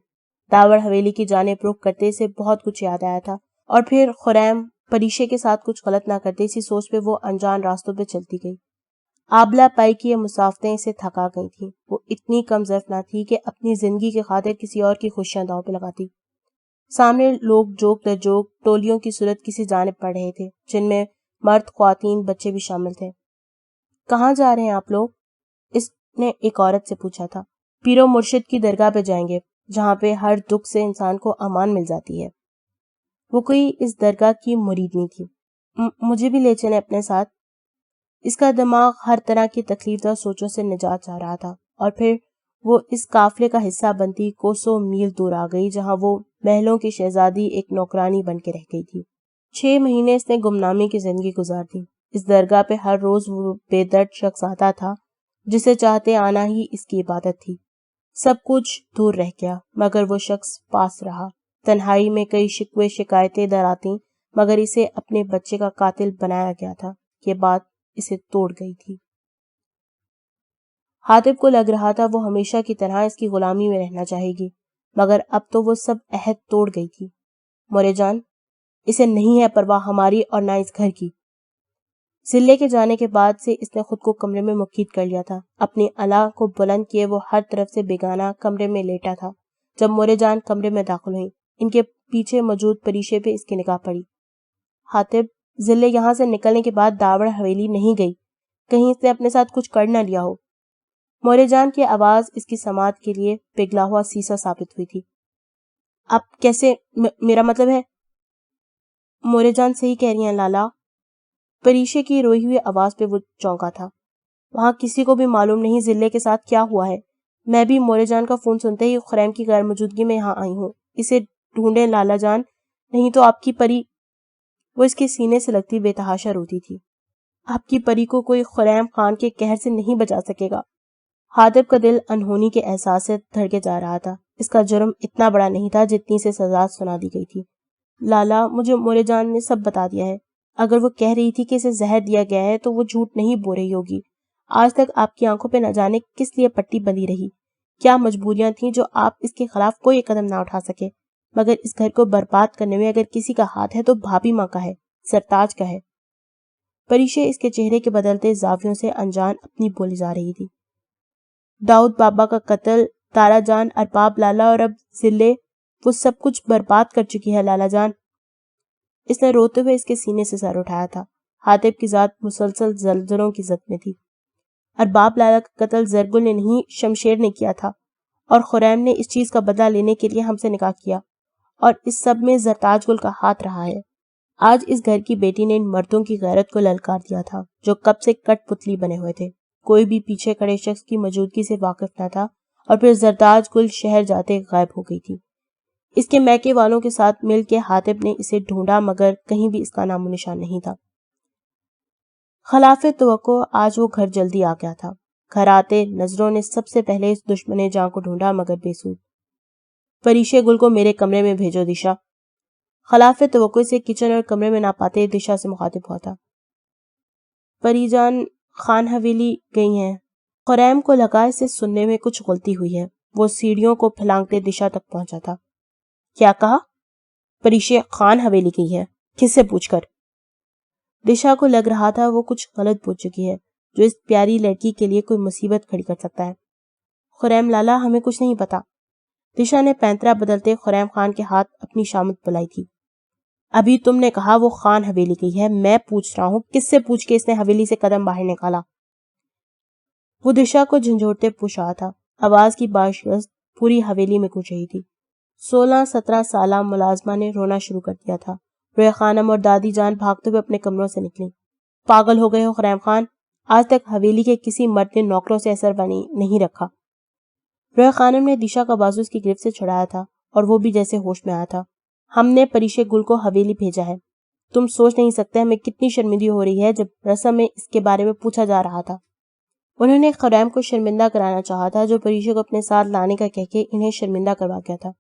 Speaker 1: داور حویلی کی جانب رخ کرتے سے بہت کچھ یاد آیا تھا اور پھر خریم پریشے کے ساتھ کچھ غلط نہ کرتے اسی سوچ پہ وہ انجان راستوں پہ چلتی گئی۔ آبلا پائی کی یہ مسافتیں اسے تھکا گئی تھیں۔ وہ اتنی کم ظرف نہ تھی کہ اپنی زندگی کی خاطر کسی اور کی خوشیاں داؤں پہ لگاتی۔ سامنے لوگ جوک در جوک ٹولیوں کی صورت کسی جانب پڑھ رہے تھے، جن میں مرد، خواتین، بچے بھی شامل تھے۔ کہاں جا رہے ہیں آپ لوگ؟ اس نے ایک عورت سے پوچھا تھا۔ پیر و مرشد کی درگاہ پہ جائیں گے، جہاں پہ ہر دکھ سے انسان کو امان مل جاتی ہے۔ وہ کوئی اس درگاہ کی مریدنی تھی۔ مجھے بھی لے چلیں اپنے ساتھ۔ اس کا دماغ ہر طرح کی تکلیف دہ سوچوں سے نجات چاہ رہا تھا، اور پھر وہ اس قافلے کا حصہ بنتی کوسوں میل دور آ گئی، جہاں وہ محلوں کی شہزادی ایک نوکرانی بن کے رہ گئی تھی۔ 6 مہینے اس نے گمنامی کی زندگی گزار دی۔ اس درگاہ پہ ہر روز وہ بے درد شخص آتا تھا جسے چاہتے آنا ہی اس کی عبادت تھی۔ سب کچھ دور رہ گیا، مگر وہ شخص پاس رہا۔ تنہائی میں کئی شکوے شکایتیں در آتیں، مگر اسے اپنے بچے کا قاتل بنایا گیا تھا۔ یہ بات اسے توڑ گئی تھی۔ حاطب کو لگ رہا تھا وہ ہمیشہ کی طرح اس کی غلامی میں رہنا چاہے گی، مگر اب تو وہ سب عہد توڑ گئی تھی۔ مورے جان، اسے نہیں ہے پرواہ ہماری اور نہ اس گھر کی۔ ضلع کے جانے کے بعد سے اس نے خود کو کمرے میں مقید کر لیا تھا۔ اپنی الا کو بلند کیے وہ ہر طرف سے بیگانہ کمرے میں لیٹا تھا۔ جب مورے جان کمرے میں داخل ہوئیں، ان کے پیچھے موجود پریشے پہ اس کی نگاہ پڑی۔ حاطب، ضلع یہاں سے نکلنے کے بعد داوڑ حویلی نہیں گئی، کہیں اس نے اپنے ساتھ کچھ کر نہ لیا ہو۔ مورے جان کی آواز اس کی سماعت کے لیے پگھلا ہوا سیسا ثابت ہوئی تھی۔ آپ کیسے؟ میرا مطلب ہے۔ مورے جان صحیح کہہ رہی ہیں لالا۔ پریشے کی روئی ہوئی آواز پہ وہ چونکا تھا۔ وہاں کسی کو بھی معلوم نہیں ضلع کے ساتھ کیا ہوا ہے۔ میں بھی مورے جان کا فون سنتے ہی خریم کی غیر موجودگی میں یہاں آئی ہوں۔ اسے ڈھونڈیں لالا جان، نہیں تو آپ کی پری۔ وہ اس کے سینے سے لگتی بے تحاشا روتی تھی۔ آپ کی پری کو کوئی خریم خان کے قہر سے نہیں بچا سکے گا۔ حاطب کا دل انہونی کے احساس سے دھڑکے جا رہا تھا۔ اس کا جرم اتنا بڑا نہیں تھا جتنی سے سزا سنا دی گئی تھی۔ لالا، مجھے مورے جان نے سب بتا دیا ہے۔ اگر وہ کہہ رہی تھی کہ اسے زہر دیا گیا ہے تو وہ جھوٹ نہیں بول رہی ہوگی۔ آج تک آپ کی آنکھوں پہ نہ جانے کس لیے پٹی بندھی رہی، کیا مجبوریاں تھیں جو آپ اس کے خلاف کوئی قدم نہ اٹھا سکے، مگر اس گھر کو برباد کرنے میں اگر کسی کا ہاتھ ہے تو بھابھی ماں کا ہے، سرتاج کا ہے۔ پریشے اس کے چہرے کے بدلتے زاویوں سے انجان اپنی بولی جا رہی تھی۔ داؤد بابا کا قتل، تارا جان، ارباب لالا اور اب ضلع، وہ سب کچھ برباد کر چکی ہے لالا جان۔ اس نے روتے ہوئے اس کے سینے سے سر اٹھایا تھا۔ حاطب کی ذات مسلسل زلزلوں کی زد میں تھی۔ ارباب لالا کا قتل زرگل نے نہیں، شمشیر نے کیا تھا، اور خریم نے اس چیز کا بدلہ لینے کے لیے ہم سے نکاح کیا، اور اس سب میں زرتاج گل کا ہاتھ رہا ہے۔ آج اس گھر کی بیٹی نے ان مردوں کی غیرت کو للکار دیا تھا جو کب سے کٹ پتلی بنے ہوئے تھے۔ کوئی بھی پیچھے کھڑے شخص کی موجودگی سے واقف نہ تھا، اور پھر زرتاج گل شہر جاتے غائب ہو گئی تھی۔ اس کے میکے والوں کے ساتھ مل کے حاطب نے اسے ڈھونڈا، مگر کہیں بھی اس کا نام و نشان نہیں تھا۔ خلاف توقع آج وہ گھر جلدی آ گیا تھا۔ گھر آتے نظروں نے سب سے پہلے اس دشمن جاں کو ڈھونڈا، مگر بے سود۔ پریشے گل کو میرے کمرے میں بھیجو دشا۔ خلاف توقع سے کچن اور کمرے میں نہ پاتے دشا سے مخاطب ہوا تھا۔ پری جان خان حویلی گئی ہیں۔ خریم کو لگا اسے سننے میں کچھ غلطی ہوئی ہے۔ وہ سیڑھیوں کو پھلانگتے دشا تک پہنچا تھا۔ کیا کہا؟ پریشے خان حویلی گئی ہے، کس سے پوچھ کر؟ دشا کو لگ رہا تھا وہ کچھ غلط پوچھ چکی ہے جو اس پیاری لڑکی کے لیے کوئی مصیبت کھڑی کر سکتا ہے۔ خریم لالا، ہمیں کچھ نہیں پتا۔ دشا نے پینترا بدلتے خریم خان کے ہاتھ اپنی شامت بلائی تھی۔ ابھی تم نے کہا وہ خان حویلی گئی ہے، میں پوچھ رہا ہوں کس سے پوچھ کے اس نے حویلی سے قدم باہر نکالا؟ وہ دشا کو جھنجھوڑتے پوچھ رہا تھا۔ آواز کی باشگشت پوری حویلی میں گونج رہی تھی۔ 16-17 سالہ ملازمہ نے رونا شروع کر دیا تھا۔ رویا خانم اور دادی جان بھاگتے ہوئے اپنے کمروں سے نکلی۔ پاگل ہو گئے ہو خریم خان، آج تک حویلی کے کسی مرد نے نوکروں سے ایسر بنی نہیں رکھا۔ رویا خانم نے دشا کا بازو اس کی گرفت سے چھڑایا تھا اور وہ بھی جیسے ہوش میں آیا تھا۔ ہم نے پریشے گل کو حویلی بھیجا ہے۔ تم سوچ نہیں سکتے ہمیں کتنی شرمندگی ہو رہی ہے جب رسم میں اس کے بارے میں پوچھا جا رہا تھا۔ انہوں نے خریم کو شرمندہ کرانا چاہا تھا جو پریشے کو اپنے ساتھ لانے کا کہہ کے انہیں شرمندہ کروا گیا تھا۔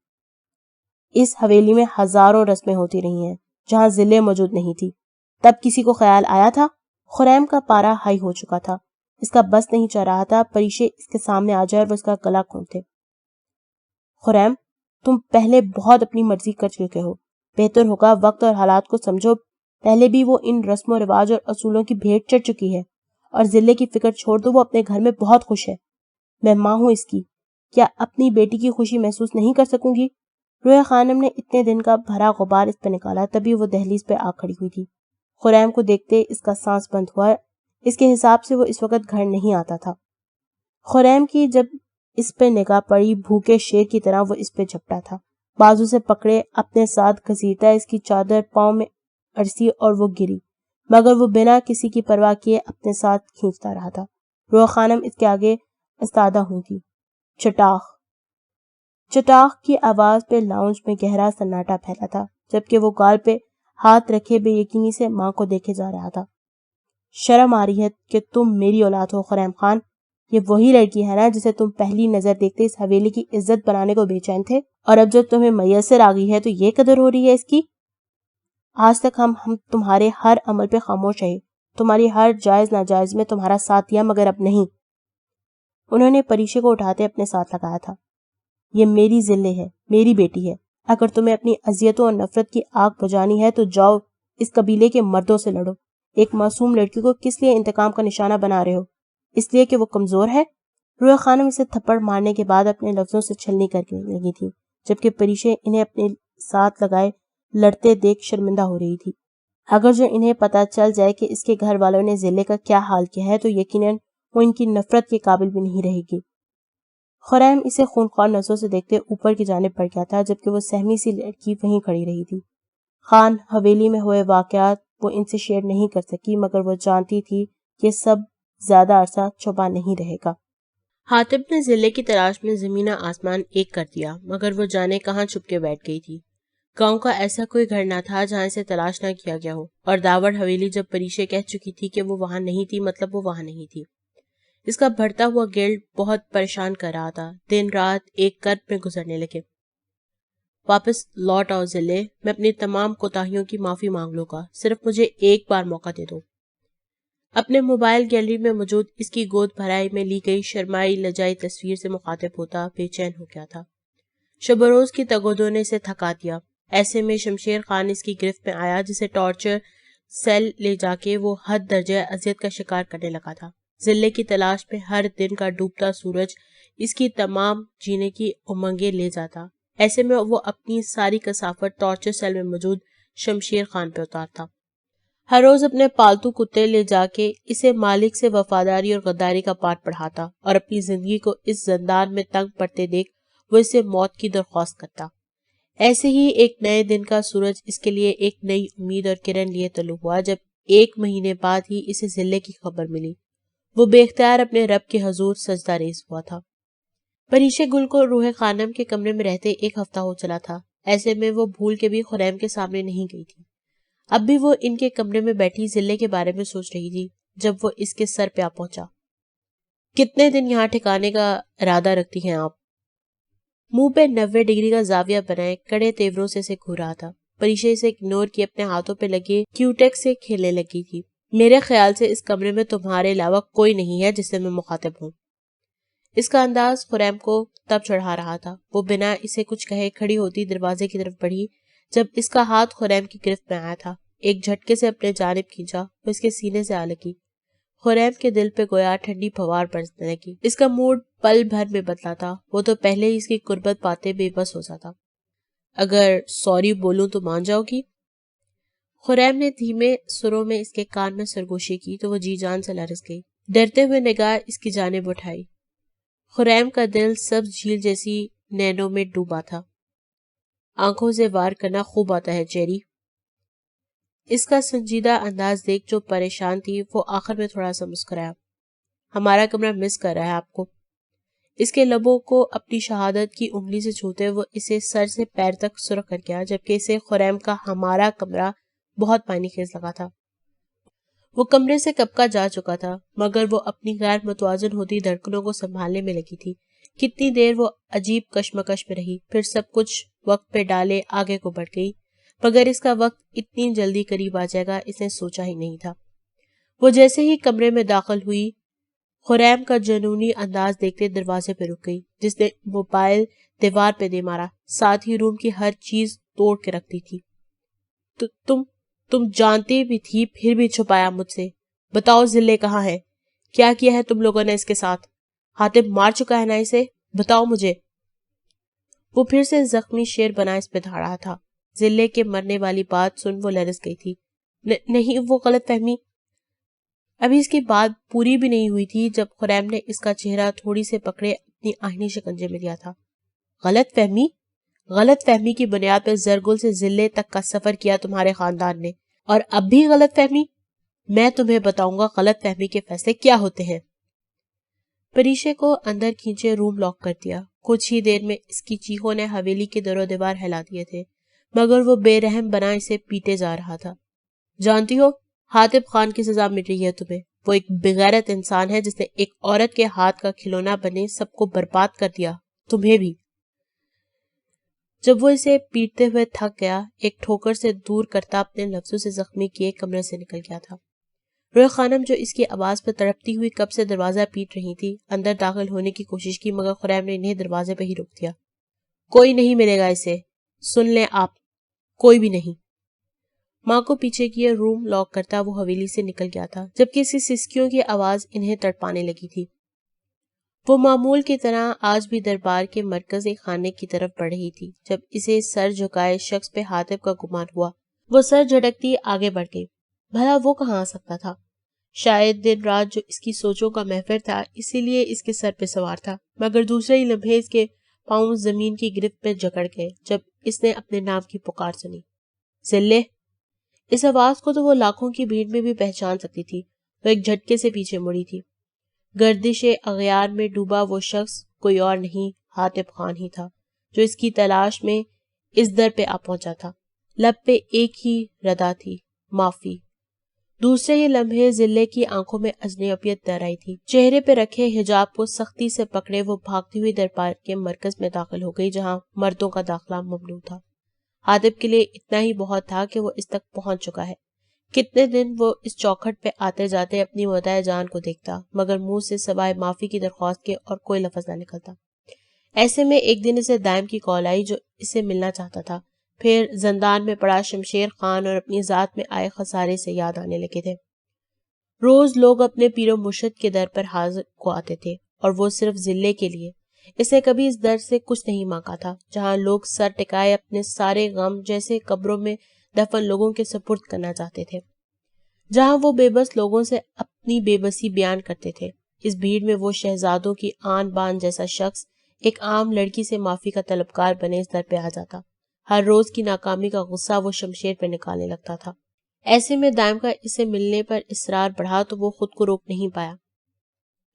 Speaker 1: اس حویلی میں ہزاروں رسمیں ہوتی رہی ہیں جہاں ضلع موجود نہیں تھی، تب کسی کو خیال آیا تھا؟ خریم کا پارا ہائی ہو چکا تھا، اس کا بس نہیں چل رہا تھا پریشے اس کے سامنے آ جائے اور وہ اس کا گلا کھولتے۔ خریم، تم پہلے بہت اپنی مرضی کر چکے ہو، بہتر ہوگا وقت اور حالات کو سمجھو۔ پہلے بھی وہ ان رسم و رواج اور اصولوں کی بھیٹ چڑھ چکی ہے اور ذلے کی فکر چھوڑ دو، وہ اپنے گھر میں بہت خوش ہے. میں ماں ہوں اس کی، کیا اپنی بیٹی کی خوشی محسوس نہیں کر سکوں گی؟ رویا خانم نے اتنے دن کا بھرا غبار اس پہ نکالا. تبھی وہ دہلیز پہ آ کھڑی ہوئی تھی. خریم کو دیکھتے اس کا سانس بند ہوا. اس کے حساب سے وہ اس وقت گھر نہیں آتا تھا. خریم کی جب اس پہ نگاہ پڑی، بھوکے شیر کی طرح وہ اس پہ جھپٹا تھا. بازو سے پکڑے اپنے ساتھ گھسیٹا اس کی چادر پاؤں میں اڑسی اور وہ گری، مگر وہ بنا کسی کی پرواہ کیے اپنے ساتھ کھینچتا رہا تھا. رویا خانم اس کے آگے استادہ ہوئی تھی. چٹاخ چٹاخ کی آواز پہ لاؤنج میں گہرا سناٹا پھیلا تھا، جبکہ وہ گال پہ ہاتھ رکھے بے یقینی سے ماں کو دیکھے جا رہا تھا. شرم آ رہی ہے کہ تم میری اولاد ہو خریم خان. یہ وہی لڑکی ہے نا جسے تم پہلی نظر دیکھتے اس حویلی کی عزت بنانے کو بے چین تھے، اور اب جب تمہیں میسر آ گئی ہے تو یہ قدر ہو رہی ہے اس کی. آج تک ہم تمہارے ہر عمل پہ خاموش رہے، تمہاری ہر جائز ناجائز میں تمہارا ساتھ دیا، مگر اب نہیں. انہوں نے پریشے کو اٹھاتے اپنے ساتھ لگایا تھا. یہ میری ذلے ہے، میری بیٹی ہے. اگر تمہیں اپنی اذیتوں اور نفرت کی آگ بجھانی ہے تو جاؤ اس قبیلے کے مردوں سے لڑو. ایک معصوم لڑکی کو کس لیے انتقام کا نشانہ بنا رہے ہو؟ اس لیے کہ وہ کمزور ہے؟ رویا خانم اسے تھپڑ مارنے کے بعد اپنے لفظوں سے چھلنی کرنے لگی تھی، جبکہ پریشے انہیں اپنے ساتھ لگائے لڑتے دیکھ شرمندہ ہو رہی تھی. اگر جو انہیں پتہ چل جائے کہ اس کے گھر والوں نے ذلے کا کیا حال کیا ہے تو یقیناً وہ ان کی نفرت کے قابل بھی نہیں رہے گی. خریم اسے خونخوار نظروں سے دیکھتے اوپر کی جانب بڑھ گیا تھا، جبکہ وہ سہمی سی لڑکی وہیں کھڑی رہی تھی. خان حویلی میں ہوئے واقعات وہ ان سے شیئر نہیں کر سکی، مگر وہ جانتی تھی کہ سب زیادہ عرصہ چھپا نہیں رہے گا. حاتم نے ذلے کی تلاش میں زمین آسمان ایک کر دیا، مگر وہ جانے کہاں چھپ کے بیٹھ گئی تھی. گاؤں کا ایسا کوئی گھر نہ تھا جہاں اسے تلاش نہ کیا گیا ہو، اور داوڑ حویلی جب پریشے کہہ چکی تھی کہ وہ وہاں نہیں تھی، مطلب وہ وہاں نہیں تھی. اس کا بڑھتا ہوا گلڈ بہت پریشان کر رہا تھا. دن رات ایک کرب میں گزرنے لگے. واپس لوٹ آؤ ذلے، میں اپنی تمام کوتاہیوں کی معافی مانگ لوں گا، صرف مجھے ایک بار موقع دے دو. اپنے موبائل گیلری میں موجود اس کی گود بھرائی میں لی گئی شرمائی لجائی تصویر سے مخاطب ہوتا بے چین ہو گیا تھا. شب و روز کی تگودوں نے اسے تھکا دیا. ایسے میں شمشیر خان اس کی گرفت میں آیا، جسے ٹارچر سیل لے جا کے وہ حد درجہ اذیت کا شکار کرنے لگا تھا. ذلے کی تلاش میں ہر دن کا ڈوبتا سورج اس کی تمام جینے کی امنگیں لے جاتا. ایسے میں وہ اپنی ساری کثافت ٹارچر سیل میں موجود شمشیر خان پہ اتارتا. ہر روز اپنے پالتو کتے لے جا کے اسے مالک سے وفاداری اور غداری کا پاٹ پڑھاتا، اور اپنی زندگی کو اس زندان میں تنگ پڑتے دیکھ وہ اسے موت کی درخواست کرتا. ایسے ہی ایک نئے دن کا سورج اس کے لیے ایک نئی امید اور کرن لیے طلوع ہوا، جب 1 مہینے بعد ہی اسے ذلے کی خبر ملی. وہ بے اختیار اپنے رب کے حضور سجدہ ریز ہوا تھا. پریشے گل کو روح خانم کے کمرے میں رہتے 1 ہفتہ ہو چلا تھا. ایسے میں وہ بھول کے بھی خریم کے سامنے نہیں گئی تھی. اب بھی وہ ان کے کمرے میں بیٹھی ذلے کے بارے میں سوچ رہی تھی جب وہ اس کے سر پہ آ پہنچا. کتنے دن یہاں ٹھکانے کا ارادہ رکھتی ہیں آپ؟ منہ پہ 90 ڈگری کا زاویہ بنائے کڑے تیوروں سے اسے گھور رہا تھا. پریشے اسے اگنور کی اپنے ہاتھوں پہ لگے کیوٹیک سے کھیلنے لگی تھی. میرے خیال سے اس کمرے میں تمہارے علاوہ کوئی نہیں ہے جس سے میں مخاطب ہوں. اس کا انداز خریم کو تب چڑھا رہا تھا. وہ بنا اسے کچھ کہے کھڑی ہوتی دروازے کی طرف بڑھی. جب اس کا ہاتھ خریم کی گرفت میں آیا تھا، ایک جھٹکے سے اپنے جانب کھینچا. وہ اس کے سینے سے آ لگی. خریم کے دل پہ گویا ٹھنڈی پھوار برسنے لگی. اس کا موڈ پل بھر میں بدلا تھا. وہ تو پہلے ہی اس کی قربت پاتے بے بس ہو جاتا. اگر سوری بولوں تو مان جاؤ گی؟ خریم نے دھیمے سروں میں اس کے کان میں سرگوشی کی تو وہ جی جان سے لرز گئی. ڈرتے ہوئے نگاہ اس کی جانب اٹھائی. خریم کا دل سبز جھیل جیسی نینوں میں ڈوبا تھا. آنکھوں سے وار کرنا خوب آتا ہے چیری. اس کا سنجیدہ انداز دیکھ جو پریشان تھی وہ آخر میں تھوڑا سا مسکرایا. ہمارا کمرہ مس کر رہا ہے آپ کو. اس کے لبوں کو اپنی شہادت کی انگلی سے چھوتے وہ اسے سر سے پیر تک سرخ کر گیا، جبکہ اسے خریم کا ہمارا کمرہ بہت پانی خیز لگا تھا. وہ کمرے سے کب کا جا چکا تھا، مگر وہ اپنی غیر متوازن ہوتی دھڑکنوں کو سنبھالنے میں لگی تھی. کتنی دیر وہ عجیب کشمکش میں رہی، پھر سب کچھ وقت پہ ڈالے آگے کو بڑھ گئی. مگر اس کا وقت اتنی جلدی قریب آ جائے گا اس نے سوچا ہی نہیں تھا. وہ جیسے ہی کمرے میں داخل ہوئی، خریم کا جنونی انداز دیکھتے دروازے پہ رک گئی، جس نے موبائل دیوار پہ دے مارا، ساتھ ہی روم کی ہر چیز توڑ کے رکھ دی تھی. تم جانتی بھی تھی پھر بھی چھپایا مجھ سے. بتاؤ ذلے کہاں ہے؟ کیا کیا ہے تم لوگوں نے اس کے ساتھ؟ حاتب مار چکا ہے نا اسے؟ بتاؤ مجھے۔ وہ پھر سے زخمی شیر بنا اس پہ دھا رہا تھا۔ ذلے کے مرنے والی بات سن وہ لرز گئی تھی۔ نہیں، وہ غلط فہمی۔ ابھی اس کی بات پوری بھی نہیں ہوئی تھی جب خریم نے اس کا چہرہ تھوڑی سے پکڑے اپنی آہنی شکنجے میں لیا تھا۔ غلط فہمی؟ غلط فہمی کی بنیاد پر زرگل سے ذلے تک کا سفر کیا تمہارے خاندان نے، اور اب بھی غلط فہمی؟ میں تمہیں بتاؤں گا غلط فہمی کے فیصلے کیا ہوتے ہیں۔ پریشے کو اندر کھینچے روم لاک کر دیا۔ کچھ ہی دیر میں اس کی چیخوں نے حویلی کے در و دیوار ہلا دیے تھے، مگر وہ بے رحم بنا اسے پیٹے جا رہا تھا۔ جانتی ہو، حاتب خان کی سزا مل رہی ہے تمہیں۔ وہ ایک بغیرت انسان ہے جس نے ایک عورت کے ہاتھ کا کھلونا بنے سب کو برباد کر دیا، تمہیں بھی۔ جب وہ اسے پیٹتے ہوئے تھک گیا، ایک ٹھوکر سے دور کرتا اپنے لفظوں سے زخمی کیے کمرے سے نکل گیا تھا۔ روح خانم جو اس کی آواز پر تڑپتی ہوئی کب سے دروازہ پیٹ رہی تھی، اندر داخل ہونے کی کوشش کی، مگر خریم نے انہیں دروازے پہ ہی روک دیا۔ کوئی نہیں ملے گا اسے، سن لیں آپ، کوئی بھی نہیں۔ ماں کو پیچھے کیے روم لاک کرتا وہ حویلی سے نکل گیا تھا، جبکہ اس کی سسکیوں کی آواز انہیں تڑپانے لگی تھی۔ وہ معمول کی طرح آج بھی دربار کے مرکزی خانے کی طرف بڑھ رہی تھی۔ جب اسے سر جھکائے شخص پہ حاتب کا گمان ہوا، وہ سر جھٹکتی آگے بڑھ گئی۔ بھلا وہ کہاں آ سکتا تھا؟ شاید دن رات جو اس کی سوچوں کا محور تھا، اسی لیے اس کے سر پہ سوار تھا، مگر دوسرے ہی لمحے اس کے پاؤں زمین کی گرفت میں جکڑ گئے جب اس نے اپنے نام کی پکار سنی۔ ذلے! اس آواز کو تو وہ لاکھوں کی بھیڑ میں بھی پہچان سکتی تھی۔ وہ ایک جھٹکے سے پیچھے مڑی تھی۔ گردش اغیار میں ڈوبا وہ شخص کوئی اور نہیں، حاتب خان ہی تھا، جو اس کی تلاش میں اس در پہ آ پہنچا تھا۔ لب پہ ایک ہی ردا تھی، معافی۔ دوسرے ہی لمحے ذلے کی آنکھوں میں اجنبیت در آئی تھی۔ چہرے پہ رکھے حجاب کو سختی سے پکڑے وہ بھاگتی ہوئی دربار کے مرکز میں داخل ہو گئی، جہاں مردوں کا داخلہ ممنوع تھا۔ حاتب کے لیے اتنا ہی بہت تھا کہ وہ اس تک پہنچ چکا ہے۔ کتنے دن وہ اس چوکھٹ پہ آتے جاتے اپنی مدعا جان کو دیکھتا، مگر منہ سے سوائے معافی کی درخواست کے اور کوئی لفظ نہ نکلتا۔ ایسے میں ایک دن اسے دائم کی کال آئی، جو اسے ملنا چاہتا تھا۔ پھر زندان میں پڑا شمشیر خان اور اپنی ذات میں آئے خسارے سے یاد آنے لگے تھے۔ روز لوگ اپنے پیر و مرشد کے در پر حاضر کو آتے تھے، اور وہ صرف ذلے کے لیے۔ اس نے کبھی اس در سے کچھ نہیں مانگا تھا، جہاں لوگ سر ٹکائے اپنے سارے غم جیسے قبروں میں دفن لوگوں کے سپرد کرنا چاہتے تھے، جہاں وہ بے بس لوگوں سے اپنی بے بسی بیان کرتے تھے۔ اس بھیڑ میں وہ شہزادوں کی آن بان جیسا شخص ایک عام لڑکی سے معافی کا طلبگار بنے اس در پہ آ جاتا۔ ہر روز کی ناکامی کا غصہ وہ شمشیر پہ نکالنے لگتا تھا۔ ایسے میں دائم کا اسے ملنے پر اصرار بڑھا تو وہ خود کو روک نہیں پایا۔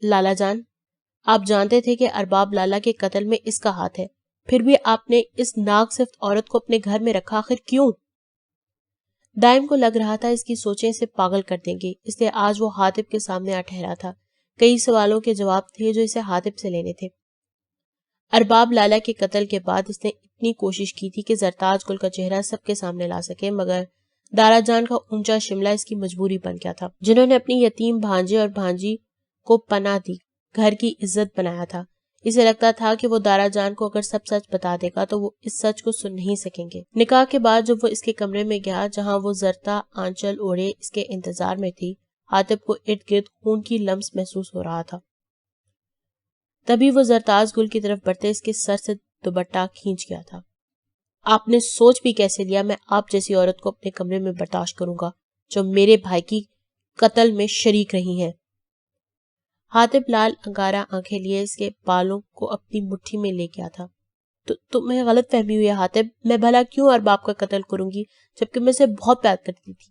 Speaker 1: لالا جان، آپ جانتے تھے کہ ارباب لالا کے قتل میں اس کا ہاتھ ہے، پھر بھی آپ نے اس ناک صفت عورت کو اپنے گھر میں رکھا، آخر کیوں؟ دائم کو لگ رہا تھا اس کی سوچیں اسے پاگل کر دیں گی، اس لیے آج وہ حاتب کے سامنے آ ٹھہرا تھا۔ کئی سوالوں کے جواب تھے جو اسے حاتب سے لینے تھے۔ ارباب لالا کے قتل کے بعد اس نے اتنی کوشش کی تھی کہ زرتاج گل کا چہرہ سب کے سامنے لا سکے، مگر دارا جان کا اونچا شملہ اس کی مجبوری بن گیا تھا، جنہوں نے اپنی یتیم بھانجے اور بھانجی کو پناہ دی، گھر کی عزت بنایا تھا۔ اسے لگتا تھا کہ وہ دارا جان کو اگر سب سچ بتا دے گا تو وہ اس سچ کو سن نہیں سکیں گے۔ نکاح کے بعد جب وہ اس کے کمرے میں گیا، جہاں وہ زرتا آنچل اوڑھے اس کے انتظار میں تھی، حاتب کو ارد گرد خون کی لمس محسوس ہو رہا تھا۔ تبھی وہ زرتاج گل کی طرف بڑھتے اس کے سر سے دوپٹہ کھینچ گیا تھا۔ آپ نے سوچ بھی کیسے لیا میں آپ جیسی عورت کو اپنے کمرے میں برداشت کروں گا، جو میرے بھائی کی قتل میں شریک رہی ہیں؟ حاتب لال انگارہ آنکھیں لیے اس کے بالوں کو اپنی مٹھی میں لے گیا تھا۔ تمہیں غلط فہمی ہوئی ہے حاتب، میں بھلا کیوں ارباب کا قتل کروں گی، جبکہ میں اسے بہت پیار کرتی تھی۔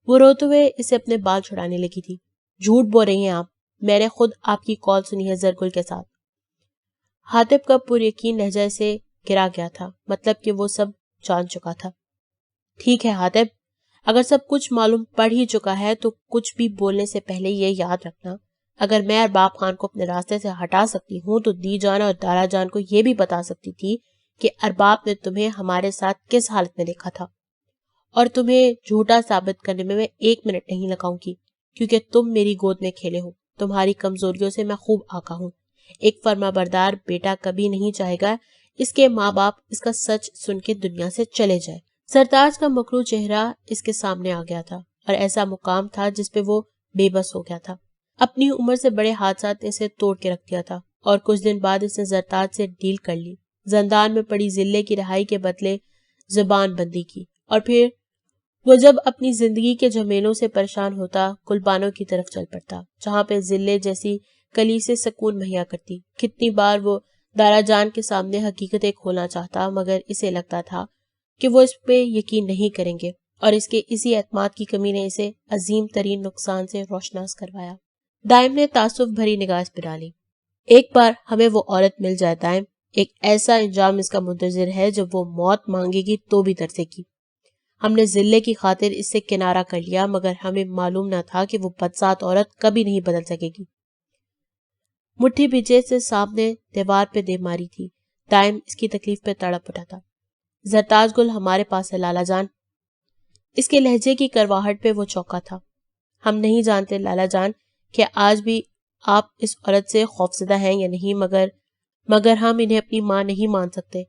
Speaker 1: وہ روتے ہوئے اسے اپنے بال چھڑانے لگی تھی۔ جھوٹ بول رہی ہیں آپ، میں نے خود آپ کی کال سنی ہے زرگل کے ساتھ۔ حاتب کا پر یقین لہجہ سے گرا گیا تھا، مطلب کہ وہ سب جان چکا تھا۔ ٹھیک ہے حاتب، اگر سب کچھ معلوم پڑ ہی چکا ہے تو کچھ بھی بولنے سے پہلے یہ یاد رکھنا، اگر میں ارباب خان کو اپنے راستے سے ہٹا سکتی ہوں تو دی جان اور دارا جان کو یہ بھی بتا سکتی تھی کہ ارباب نے تمہیں ہمارے ساتھ کس حالت میں دیکھا تھا، اور تمہیں جھوٹا ثابت کرنے میں ایک منٹ نہیں لگاؤں گی، کیونکہ تم میری گود میں کھیلے ہو۔ تمہاری کمزوریوں سے میں خوب آگاہ ہوں۔ ایک فرما بردار بیٹا کبھی نہیں چاہے گا اس کے ماں باپ اس کا سچ سن کے دنیا سے چلے جائے۔ سرتاج کا مکروہ چہرہ اس کے سامنے آ گیا تھا، اور ایسا مقام تھا جس پہ وہ بے بس ہو گیا تھا۔ اپنی عمر سے بڑے حادثات نے اسے توڑ کے رکھ دیا تھا اور کچھ دن بعد اس نے زرتاج سے ڈیل کر لی، زندان میں پڑی ذلے کی رہائی کے بدلے زبان بندی کی، اور پھر وہ جب اپنی زندگی کے جھمیلوں سے پریشان ہوتا گلبانوں کی طرف چل پڑتا، جہاں پہ ذلے جیسی کلی سے سکون مہیا کرتی۔ کتنی بار وہ دارا جان کے سامنے حقیقتیں کھولنا چاہتا، مگر اسے لگتا تھا کہ وہ اس پہ یقین نہیں کریں گے، اور اس کے اسی اعتماد کی کمی نے اسے عظیم ترین نقصان سے روشناس کروایا۔ دائم نے تعصب بھری نگاہ پہ ڈالی۔ ایک بار ہمیں وہ عورت مل جائے دائم، ایک ایسا انجام اس کا منتظر ہے جب وہ موت مانگے گی تو بھی ترسے گی۔ ہم نے ذلے کی خاطر اس سے کنارہ کر لیا، مگر ہمیں معلوم نہ تھا کہ وہ بدذات عورت کبھی نہیں بدل سکے گی۔ مٹھی پیچھے سے سامنے دیوار پہ دے ماری تھی۔ دائم اس کی تکلیف پہ تڑپ اٹھا تھا۔ زرتاج گل ہمارے پاس ہے لالا جان۔ اس کے لہجے کی کرواہٹ پہ وہ چونکا تھا۔ ہم نہیں جانتے لالا جان کہ آج بھی آپ اس عورت سے خوفزدہ ہیں یا نہیں، مگر ہم انہیں اپنی ماں نہیں مان سکتے۔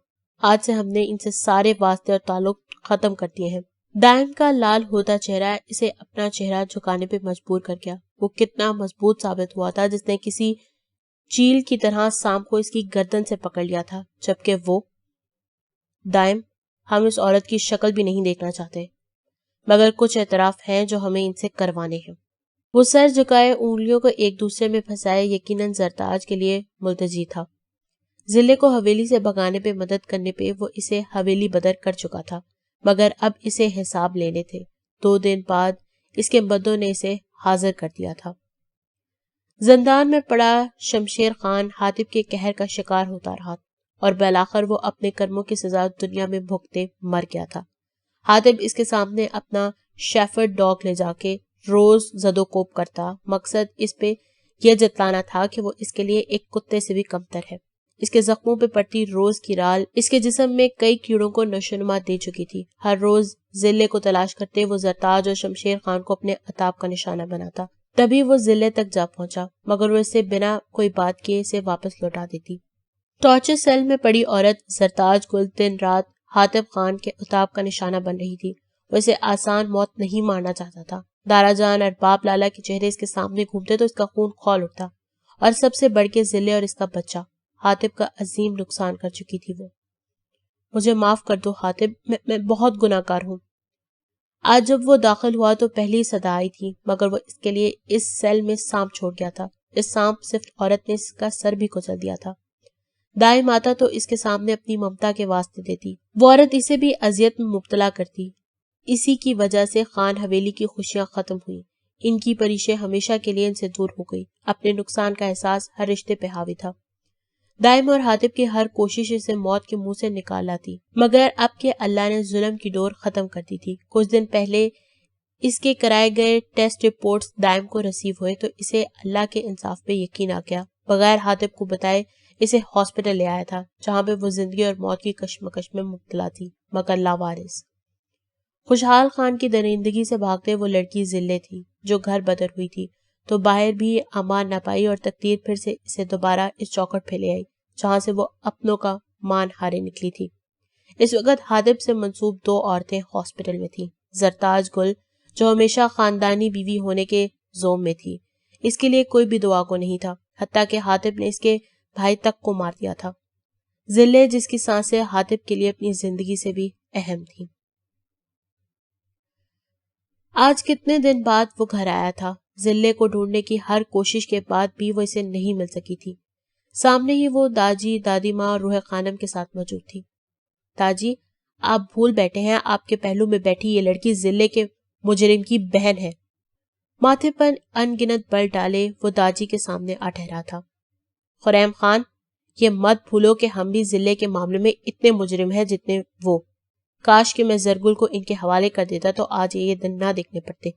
Speaker 1: آج سے ہم نے ان سے سارے واسطے اور تعلق ختم کر دیے ہیں۔ دائم کا لال ہوتا چہرہ اسے اپنا چہرہ جھکانے پہ مجبور کر گیا۔ وہ کتنا مضبوط ثابت ہوا تھا، جس نے کسی چیل کی طرح سانپ کو اس کی گردن سے پکڑ لیا تھا، جبکہ وہ دائم ہم اس عورت کی شکل بھی نہیں دیکھنا چاہتے، مگر کچھ اعتراف ہیں جو ہمیں ان سے کروانے ہیں۔ وہ سر جھکائے انگلیوں کو ایک دوسرے میں پھنسائے یقیناً زرتاج کے لیے ملتجی تھا۔ ذلے کو حویلی سے بھگانے پہ مدد کرنے پہ وہ اسے حویلی بدر کر چکا تھا، مگر اب اسے حساب لینے تھے۔ 2 دن بعد اس کے مددوں نے اسے حاضر کر دیا تھا۔ زندان میں پڑا شمشیر خان حاتب کے قہر کا شکار ہوتا رہا اور بالآخر وہ اپنے کرموں کی سزا دنیا میں بھگتے مر گیا تھا۔ حاتب اس کے سامنے اپنا شیفرڈ ڈاگ لے جا کے روز زد و کوب کرتا، مقصد اس پہ یہ جتلانا تھا کہ وہ اس کے لیے ایک کتے سے بھی کمتر ہے۔ اس کے زخموں پہ پڑتی روز کی رال اس کے جسم میں کئی کیڑوں کو نشوونما دے چکی تھی۔ ہر روز ذلے کو تلاش کرتے وہ زرتاج اور شمشیر خان کو اپنے عتاب کا نشانہ بناتا، تبھی وہ ذلے تک جا پہنچا، مگر وہ اسے بنا کوئی بات کیے اسے واپس لوٹا دیتی۔ ٹارچر سیل میں پڑی عورت زرتاج گل دن رات حاتب خان کے عتاب کا نشانہ بن رہی تھی۔ وہ اسے آسان موت نہیں مارنا چاہتا تھا۔ دارا جان اور باپ لالا کے چہرے اس کے سامنے گھومتے تو اس کا خون کھول اٹھتا، اور سب سے بڑھ کے ذلے اور اس کا بچہ حاتب کا عظیم نقصان کر چکی تھی۔ وہ مجھے معاف کر دو حاتب، میں بہت گناہ گار ہوں۔ آج جب وہ داخل ہوا تو پہلی صدا آئی تھی، مگر وہ اس کے لیے اس سیل میں سانپ چھوڑ گیا تھا۔ اس سانپ صرف عورت نے اس کا سر بھی کچل دیا تھا۔ دائم آتا تو اس کے سامنے اپنی ممتا کے واسطے دیتی، وہ عورت اسے بھی اذیت میں مبتلا کرتی۔ اسی کی وجہ سے خان حویلی کی خوشیاں ختم ہوئی۔ ان کی پریشیں ہمیشہ کے لیے ان سے دور ہو گئی۔ اپنے نقصان کا احساس ہر رشتے پہ حاوی تھا۔ دائم اور حاتب کی ہر کوشش اسے موت کے منہ سے نکال لاتی، مگر اب کے اللہ نے ظلم کی ڈور ختم کر دی تھی۔ کچھ دن پہلے اس کے کرائے گئے ٹیسٹ رپورٹس دائم کو رسیو ہوئے تو اسے اللہ کے انصاف پہ یقین آ گیا۔ بغیر حاتب کو بتائے اسے ہاسپٹل لے آیا تھا، جہاں پہ وہ زندگی اور موت کی کشمکش میں مبتلا تھی، مگر لاوارث۔ خوشحال خان کی درندگی سے بھاگتے وہ لڑکی ذلے تھی، جو گھر بدر ہوئی تھی تو باہر بھی امان نہ پائی، اور تقدیر پھر سے اسے دوبارہ اس چوکھٹ پہ لے آئی جہاں سے وہ اپنوں کا مان ہارے نکلی تھی۔ اس وقت حاتب سے منسوب 2 عورتیں ہاسپٹل میں تھیں۔ زرتاج گل جو ہمیشہ خاندانی بیوی ہونے کے زوم میں تھی، اس کے لیے کوئی بھی دعا کو نہیں تھا، حتیٰ کہ حاتب نے اس کے بھائی تک کو مار دیا تھا۔ ذلے جس کی سانسیں حاتب کے لیے اپنی زندگی سے بھی اہم تھی۔ آج کتنے دن بعد وہ گھر آیا تھا۔ ذلے کو ڈھونڈنے کی ہر کوشش کے بعد بھی وہ اسے نہیں مل سکی تھی۔ سامنے ہی وہ داجی، دادی ماں اور روح خانم کے ساتھ موجود تھی۔ داجی، آپ بھول بیٹھے ہیں، آپ کے پہلو میں بیٹھی یہ لڑکی ذلے کے مجرم کی بہن ہے۔ ماتھے پر ان گنت بل ڈالے وہ داجی کے سامنے آ ٹھہرا تھا۔ خریم خان، یہ مت بھولو کہ ہم بھی ذلے کے معاملے میں اتنے مجرم ہیں جتنے وہ۔ کاش کہ میں زرگل کو ان کے حوالے کر دیتا تو آج یہ دن نہ دیکھنے پڑتے۔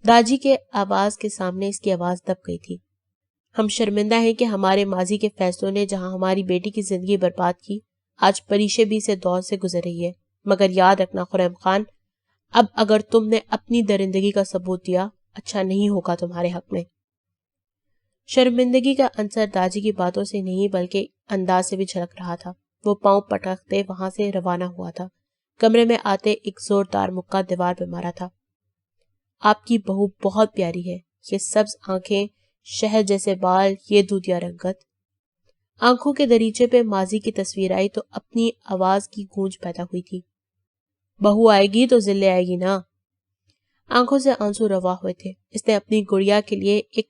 Speaker 1: داجی کے آواز کے سامنے اس کی آواز دب گئی تھی۔ ہم شرمندہ ہیں کہ ہمارے ماضی کے فیصلوں نے جہاں ہماری بیٹی کی زندگی برباد کی، آج پریشے بھی سے دور سے گزر رہی ہے، مگر یاد رکھنا خریم خان، اب اگر تم نے اپنی درندگی کا ثبوت دیا، اچھا نہیں ہوگا تمہارے حق میں۔ شرمندگی کا عنصر داجی کی باتوں سے نہیں بلکہ انداز سے بھی جھلک رہا تھا۔ وہ پاؤں پٹکتے وہاں سے روانہ ہوا تھا۔ کمرے میں آتے ایک زوردار مکہ دیوار پہ مارا تھا۔ آپ کی بہو بہت پیاری ہے، یہ سبز آنکھیں، شہد جیسے بال، یہ دودھیا رنگت۔ آنکھوں کے دریچے پہ ماضی کی تصویر آئی تو اپنی آواز کی گونج پیدا ہوئی تھی۔ بہو آئے گی تو ذلے آئے گی نا۔ آنکھوں سے آنسو روا ہوئے تھے۔ اس نے اپنی گڑیا کے لیے ایک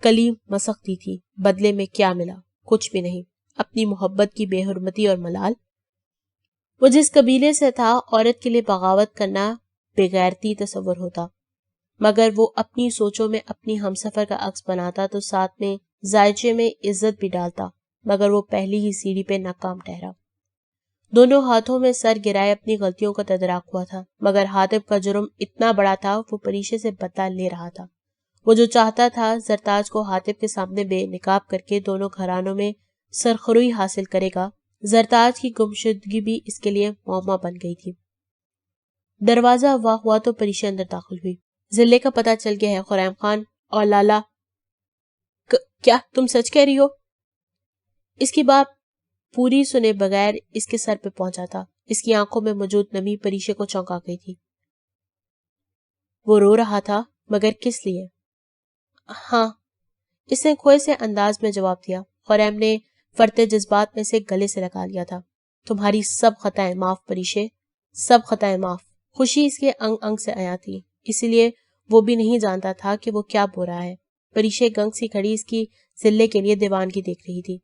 Speaker 1: کلی مسخ دی تھی، بدلے میں کیا ملا؟ کچھ بھی نہیں، اپنی محبت کی بے حرمتی اور ملال۔ وہ جس قبیلے سے تھا، عورت کے لیے بغاوت کرنا بغیرتی تصور ہوتا، مگر وہ اپنی سوچوں میں اپنی ہمسفر کا عکس بناتا تو ساتھ میں ذائچے میں عزت بھی ڈالتا، مگر وہ پہلی ہی سیڑھی پہ ناکام ٹھہرا۔ دونوں ہاتھوں میں سر گرائے اپنی غلطیوں کا تدراک ہوا تھا، مگر حاطب کا جرم اتنا بڑا تھا، وہ پریشے سے بدلہ لے رہا تھا۔ وہ جو چاہتا تھا زرتاج کو حاطب کے سامنے بے نقاب کر کے دونوں گھرانوں میں سرخروئی حاصل کرے گا، زرتاج کی گمشدگی بھی اس کے لیے معمہ بن گئی تھی۔ دروازہ واہ ہوا تو پریشے اندر داخل ہوئی۔ ضلع کا پتہ چل گیا ہے خرم خان اور لالا۔ کیا تم سچ کہہ رہی ہو؟ اس کی بات پوری سنے بغیر اس کے سر پہ پہنچا تھا۔ اس کی آنکھوں میں موجود نمی پریشے کو چونکا گئی تھی۔ وہ رو رہا تھا، مگر کس لیے؟ ہاں، اس نے کھوئے سے انداز میں جواب دیا۔ خرم نے فرتے جذبات میں سے گلے سے لگا لیا تھا۔ تمہاری سب خطائیں معاف پریشے، سب خطائیں معاف۔ خوشی اس کے انگ انگ سے آیا تھی، اسی لیے وہ بھی نہیں جانتا تھا کہ وہ کیا بول رہا ہے۔ پریشے گنگ سی کھڑی اس کی ضلع کے لیے دیوانگی دیکھ رہی تھی۔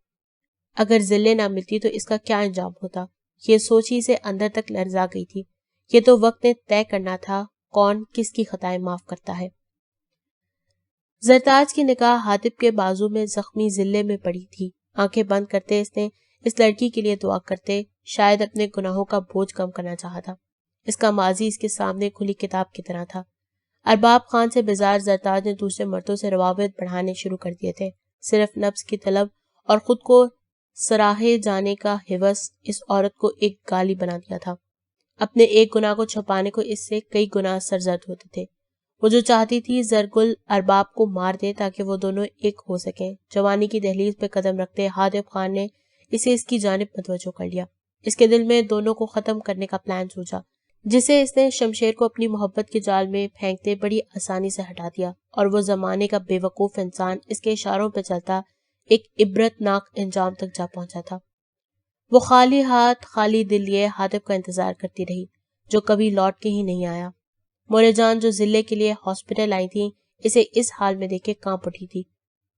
Speaker 1: اگر ضلع نہ ملتی تو اس کا کیا انجام ہوتا؟ یہ سوچ ہی سے اندر تک لرزا گئی تھی۔ یہ تو وقت نے طے کرنا تھا کون کس کی خطائیں معاف کرتا ہے۔ زرتاج کی نگاہ حاطب کے بازو میں زخمی ضلع میں پڑی تھی۔ آنکھیں بند کرتے اس نے اس لڑکی کے لیے دعا کرتے شاید اپنے گناہوں کا بوجھ کم کرنا چاہا تھا۔ اس کا ماضی اس کے سامنے کھلی کتاب کی طرح تھا۔ ارباب خان سے بیزار زرتاج نے دوسرے مردوں سے روابط بڑھانے شروع کر دیے تھے۔ صرف نفس کی طلب اور خود کو سراہے جانے کا ہوس اس عورت کو ایک گالی بنا دیا تھا۔ اپنے ایک گناہ کو چھپانے کو اس سے کئی گناہ سرزد ہوتے تھے۔ وہ جو چاہتی تھی زرگل ارباب کو مار دے تاکہ وہ دونوں ایک ہو سکیں۔ جوانی کی دہلیز پہ قدم رکھتے حاطب خان نے اسے اس کی جانب متوجہ کر لیا۔ اس کے دل میں دونوں کو ختم کرنے کا پلان سوچا، جسے اس نے شمشیر کو اپنی محبت کے جال میں پھینکتے بڑی آسانی سے ہٹا دیا، اور وہ زمانے کا بے وقوف انسان اس کے اشاروں پہ چلتا ایک عبرت ناک انجام تک جا پہنچا تھا۔ وہ خالی ہاتھ خالی دل لیے حاطب کا انتظار کرتی رہی، جو کبھی لوٹ کے ہی نہیں آیا۔ مورے جان جو ضلع کے لیے ہاسپٹل آئی تھی، اسے اس حال میں دیکھ کے کانپ اٹھی تھی۔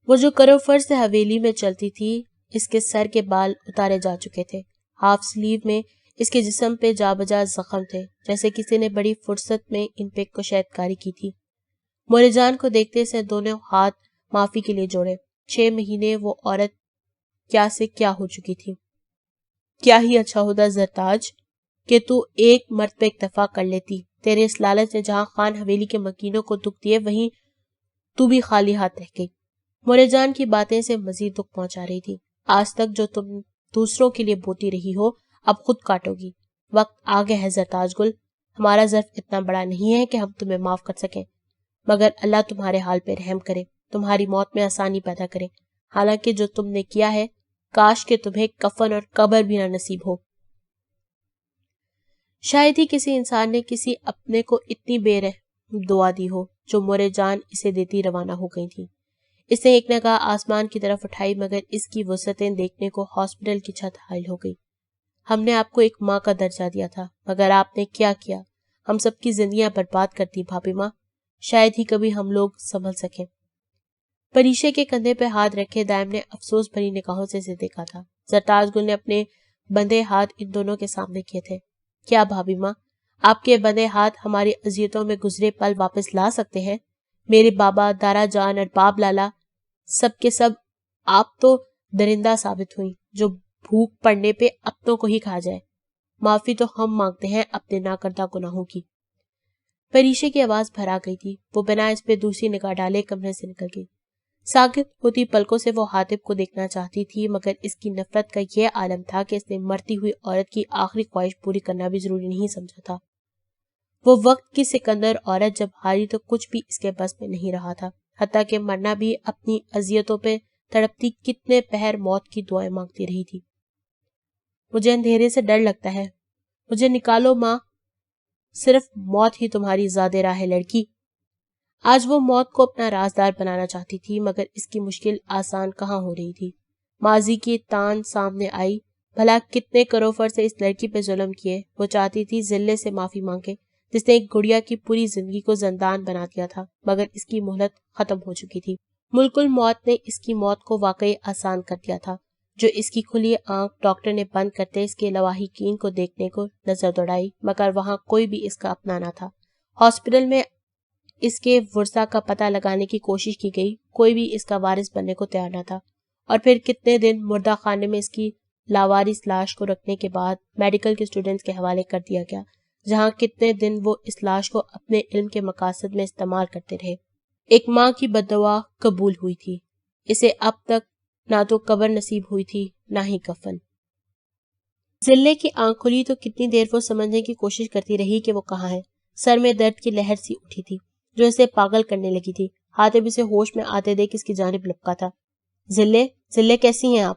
Speaker 1: وہ جو کرو فرض سے حویلی میں چلتی تھی، اس کے سر کے بال اتارے جا چکے تھے۔ ہاف سلیو میں اس کے جسم پہ جا بجا زخم تھے، جیسے کسی نے بڑی فرصت میں ان پہ کشید کاری کی تھی۔ مورے جان کو دیکھتے سے دونوں ہاتھ معافی کے لیے جوڑے۔ 6 مہینے وہ عورت کیا سے کیا ہو چکی تھی۔ کیا ہی اچھا ہوتا زرتاج کہ تو ایک مرد پہ اکتفا کر لیتی۔ تیرے اس لالچ نے جہاں خان حویلی کے مکینوں کو دکھ دیے، وہیں تو بھی خالی ہاتھ رہ گئی۔ مورے جان کی باتیں سے مزید دکھ پہنچا رہی تھی۔ آج تک جو تم دوسروں کے لیے بوتی رہی ہو، اب خود کاٹو گی۔ وقت آ گیا ہے زرتاج گل، ہمارا ظرف اتنا بڑا نہیں ہے کہ ہم تمہیں معاف کر سکیں، مگر اللہ تمہارے حال پہ رحم کرے، تمہاری موت میں آسانی پیدا کرے۔ حالانکہ جو تم نے کیا ہے، کاش کہ تمہیں کفن اور قبر بھی نہ نصیب ہو۔ شاید ہی کسی انسان نے کسی اپنے کو اتنی بے رحم دعا دی ہو جو مورے جان اسے دیتی روانہ ہو گئی تھی۔ اس نے ایک نگاہ آسمان کی طرف اٹھائی، مگر اس کی وسعتیں دیکھنے کو ہاسپٹل کی چھت حائل ہو گئی۔ ہم نے آپ کو ایک ماں کا درجہ دیا تھا، مگر آپ نے کیا کیا؟ ہم سب کی زندگیاں برباد کر دی بھابھی ماں۔ شاید ہی کبھی ہم لوگ سنبھل سکیں۔ پریشے کے کندھے پہ ہاتھ رکھے دائم نے افسوس بھری نگاہوں سے اسے دیکھا تھا۔ زرتاج گل نے اپنے بندے ہاتھ ان دونوں کے سامنے کیے تھے۔ کیا بھابھی ماں، آپ کے بندے ہاتھ ہماری اذیتوں میں گزرے پل واپس لا سکتے ہیں؟ میرے بابا، دارا جان اور باب لالا، سب کے سب آپ تو درندہ ثابت ہوئی جو بھوک پڑنے پہ اپنوں کو ہی کھا جائے۔ معافی تو ہم مانگتے ہیں اپنے ناکردہ گناہوں کی۔ پریشے کی آواز بھرا گئی تھی۔ وہ بنا اس پہ دوسری نگاہ ڈالے کمرے سے نکل گئی۔ ساکت ہوتی پلکوں سے وہ حاطب کو دیکھنا چاہتی تھی، مگر اس کی نفرت کا یہ عالم تھا کہ اس نے مرتی ہوئی عورت کی آخری خواہش پوری کرنا بھی ضروری نہیں سمجھا تھا۔ وہ وقت کی سکندر عورت جب ہاری تو کچھ بھی اس کے بس میں نہیں رہا تھا، حتیٰ کہ مرنا بھی اپنی اذیتوں پہ تڑپتی کتنے پہر موت کی دعائیں مانگتی رہی تھی۔ مجھے اندھیرے سے ڈر لگتا ہے، مجھے نکالو ماں، صرف موت ہی تمہاری زیادہ راہ ہے لڑکی۔ آج وہ موت کو اپنا رازدار بنانا چاہتی تھی، مگر اس کی مشکل آسان کہاں ہو رہی تھی۔ ماضی کی تان سامنے آئی، بھلا کتنے کروفر سے اس لڑکی پہ ظلم کیے۔ وہ چاہتی تھی ذلے سے معافی مانگے، جس نے ایک گڑیا کی پوری زندگی کو زندان بنا دیا تھا، مگر اس کی مہلت ختم ہو چکی تھی۔ ملک الموت نے اس کی موت کو واقعی آسان کر دیا تھا۔ جو اس کی کھلی آنکھ ڈاکٹر نے بند کرتے اس کے لواحقین کو دیکھنے کو نظر دوڑائی، مگر وہاں کوئی بھی اس کا اپنا نہ تھا۔ ہاسپٹل میں اس کے ورثاء کا پتہ لگانے کی کوشش کی گئی، کوئی بھی اس کا وارث بننے کو تیار نہ تھا۔ اور پھر کتنے دن مردہ خانے میں اس کی لاوارث لاش کو رکھنے کے بعد میڈیکل کے اسٹوڈنٹس کے حوالے کر دیا گیا، جہاں کتنے دن وہ اس لاش کو اپنے علم کے مقاصد میں استعمال کرتے رہے۔ ایک ماں کی بددعا قبول ہوئی تھی، اسے اب تک نہ تو قبر نصیب ہوئی تھی نہ ہی کفن۔ ذلے کی آنکھ کھلی تو کتنی دیر وہ سمجھنے کی کوشش کرتی رہی کہ وہ کہاں ہے۔ سر میں درد کی لہر سی اٹھی تھی جو اسے پاگل کرنے لگی تھی۔ حاتب اسے ہوش میں آتے دیکھ اس کی جانب لپکا تھا۔ ذلے کیسی ہیں آپ؟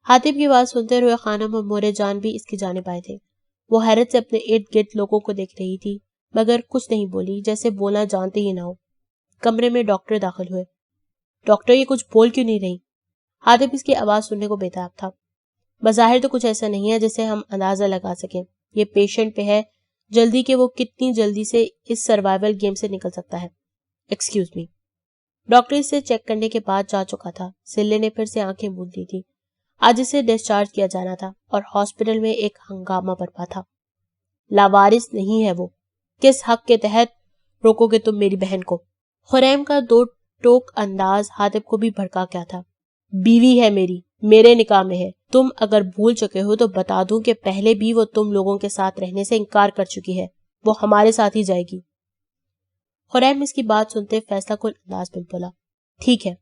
Speaker 1: حاتب کی بات سنتے ہوئے خانم اور مورے جان بھی اس کی جانب آئے تھے۔ وہ حیرت سے اپنے ارد گرد لوگوں کو دیکھ رہی تھی، مگر کچھ نہیں بولی، جیسے بولنا جانتے ہی نہ ہو۔ کمرے میں ڈاکٹر داخل ہوئے۔ ڈاکٹر یہ کچھ بول کیوں نہیں رہی؟ حاتب اس کی آواز سننے کو بےتاب تھا۔ بظاہر تو کچھ ایسا نہیں ہے جسے ہم اندازہ لگا سکیں۔ یہ پیشنٹ پہ ہے جلدی کہ وہ کتنی جلدی سے اس سروائیول گیم سے نکل سکتا ہے۔ Excuse me. ڈاکٹر اسے چیک کرنے کے بعد جا چکا تھا۔ ذلے نے پھر سے آنکھیں موند لی تھی۔ آج اسے ڈسچارج کیا جانا تھا اور ہاسپٹل میں ایک ہنگامہ برپا تھا۔ لاوارث نہیں ہے وہ۔ کس حق کے تحت روکو گے تم میری بہن کو؟ خریم کا دو ٹوک انداز حاتب کو بھی بھڑکا کیا تھا۔ بیوی ہے میری، میرے نکاح میں ہے۔ تم اگر بھول چکے ہو تو بتا دوں کہ پہلے بھی وہ تم لوگوں کے ساتھ رہنے سے انکار کر چکی ہے۔ وہ ہمارے ساتھ ہی جائے گی۔ خریم اس کی بات سنتے فیصلہ کن انداز میں بولا، ٹھیک ہے،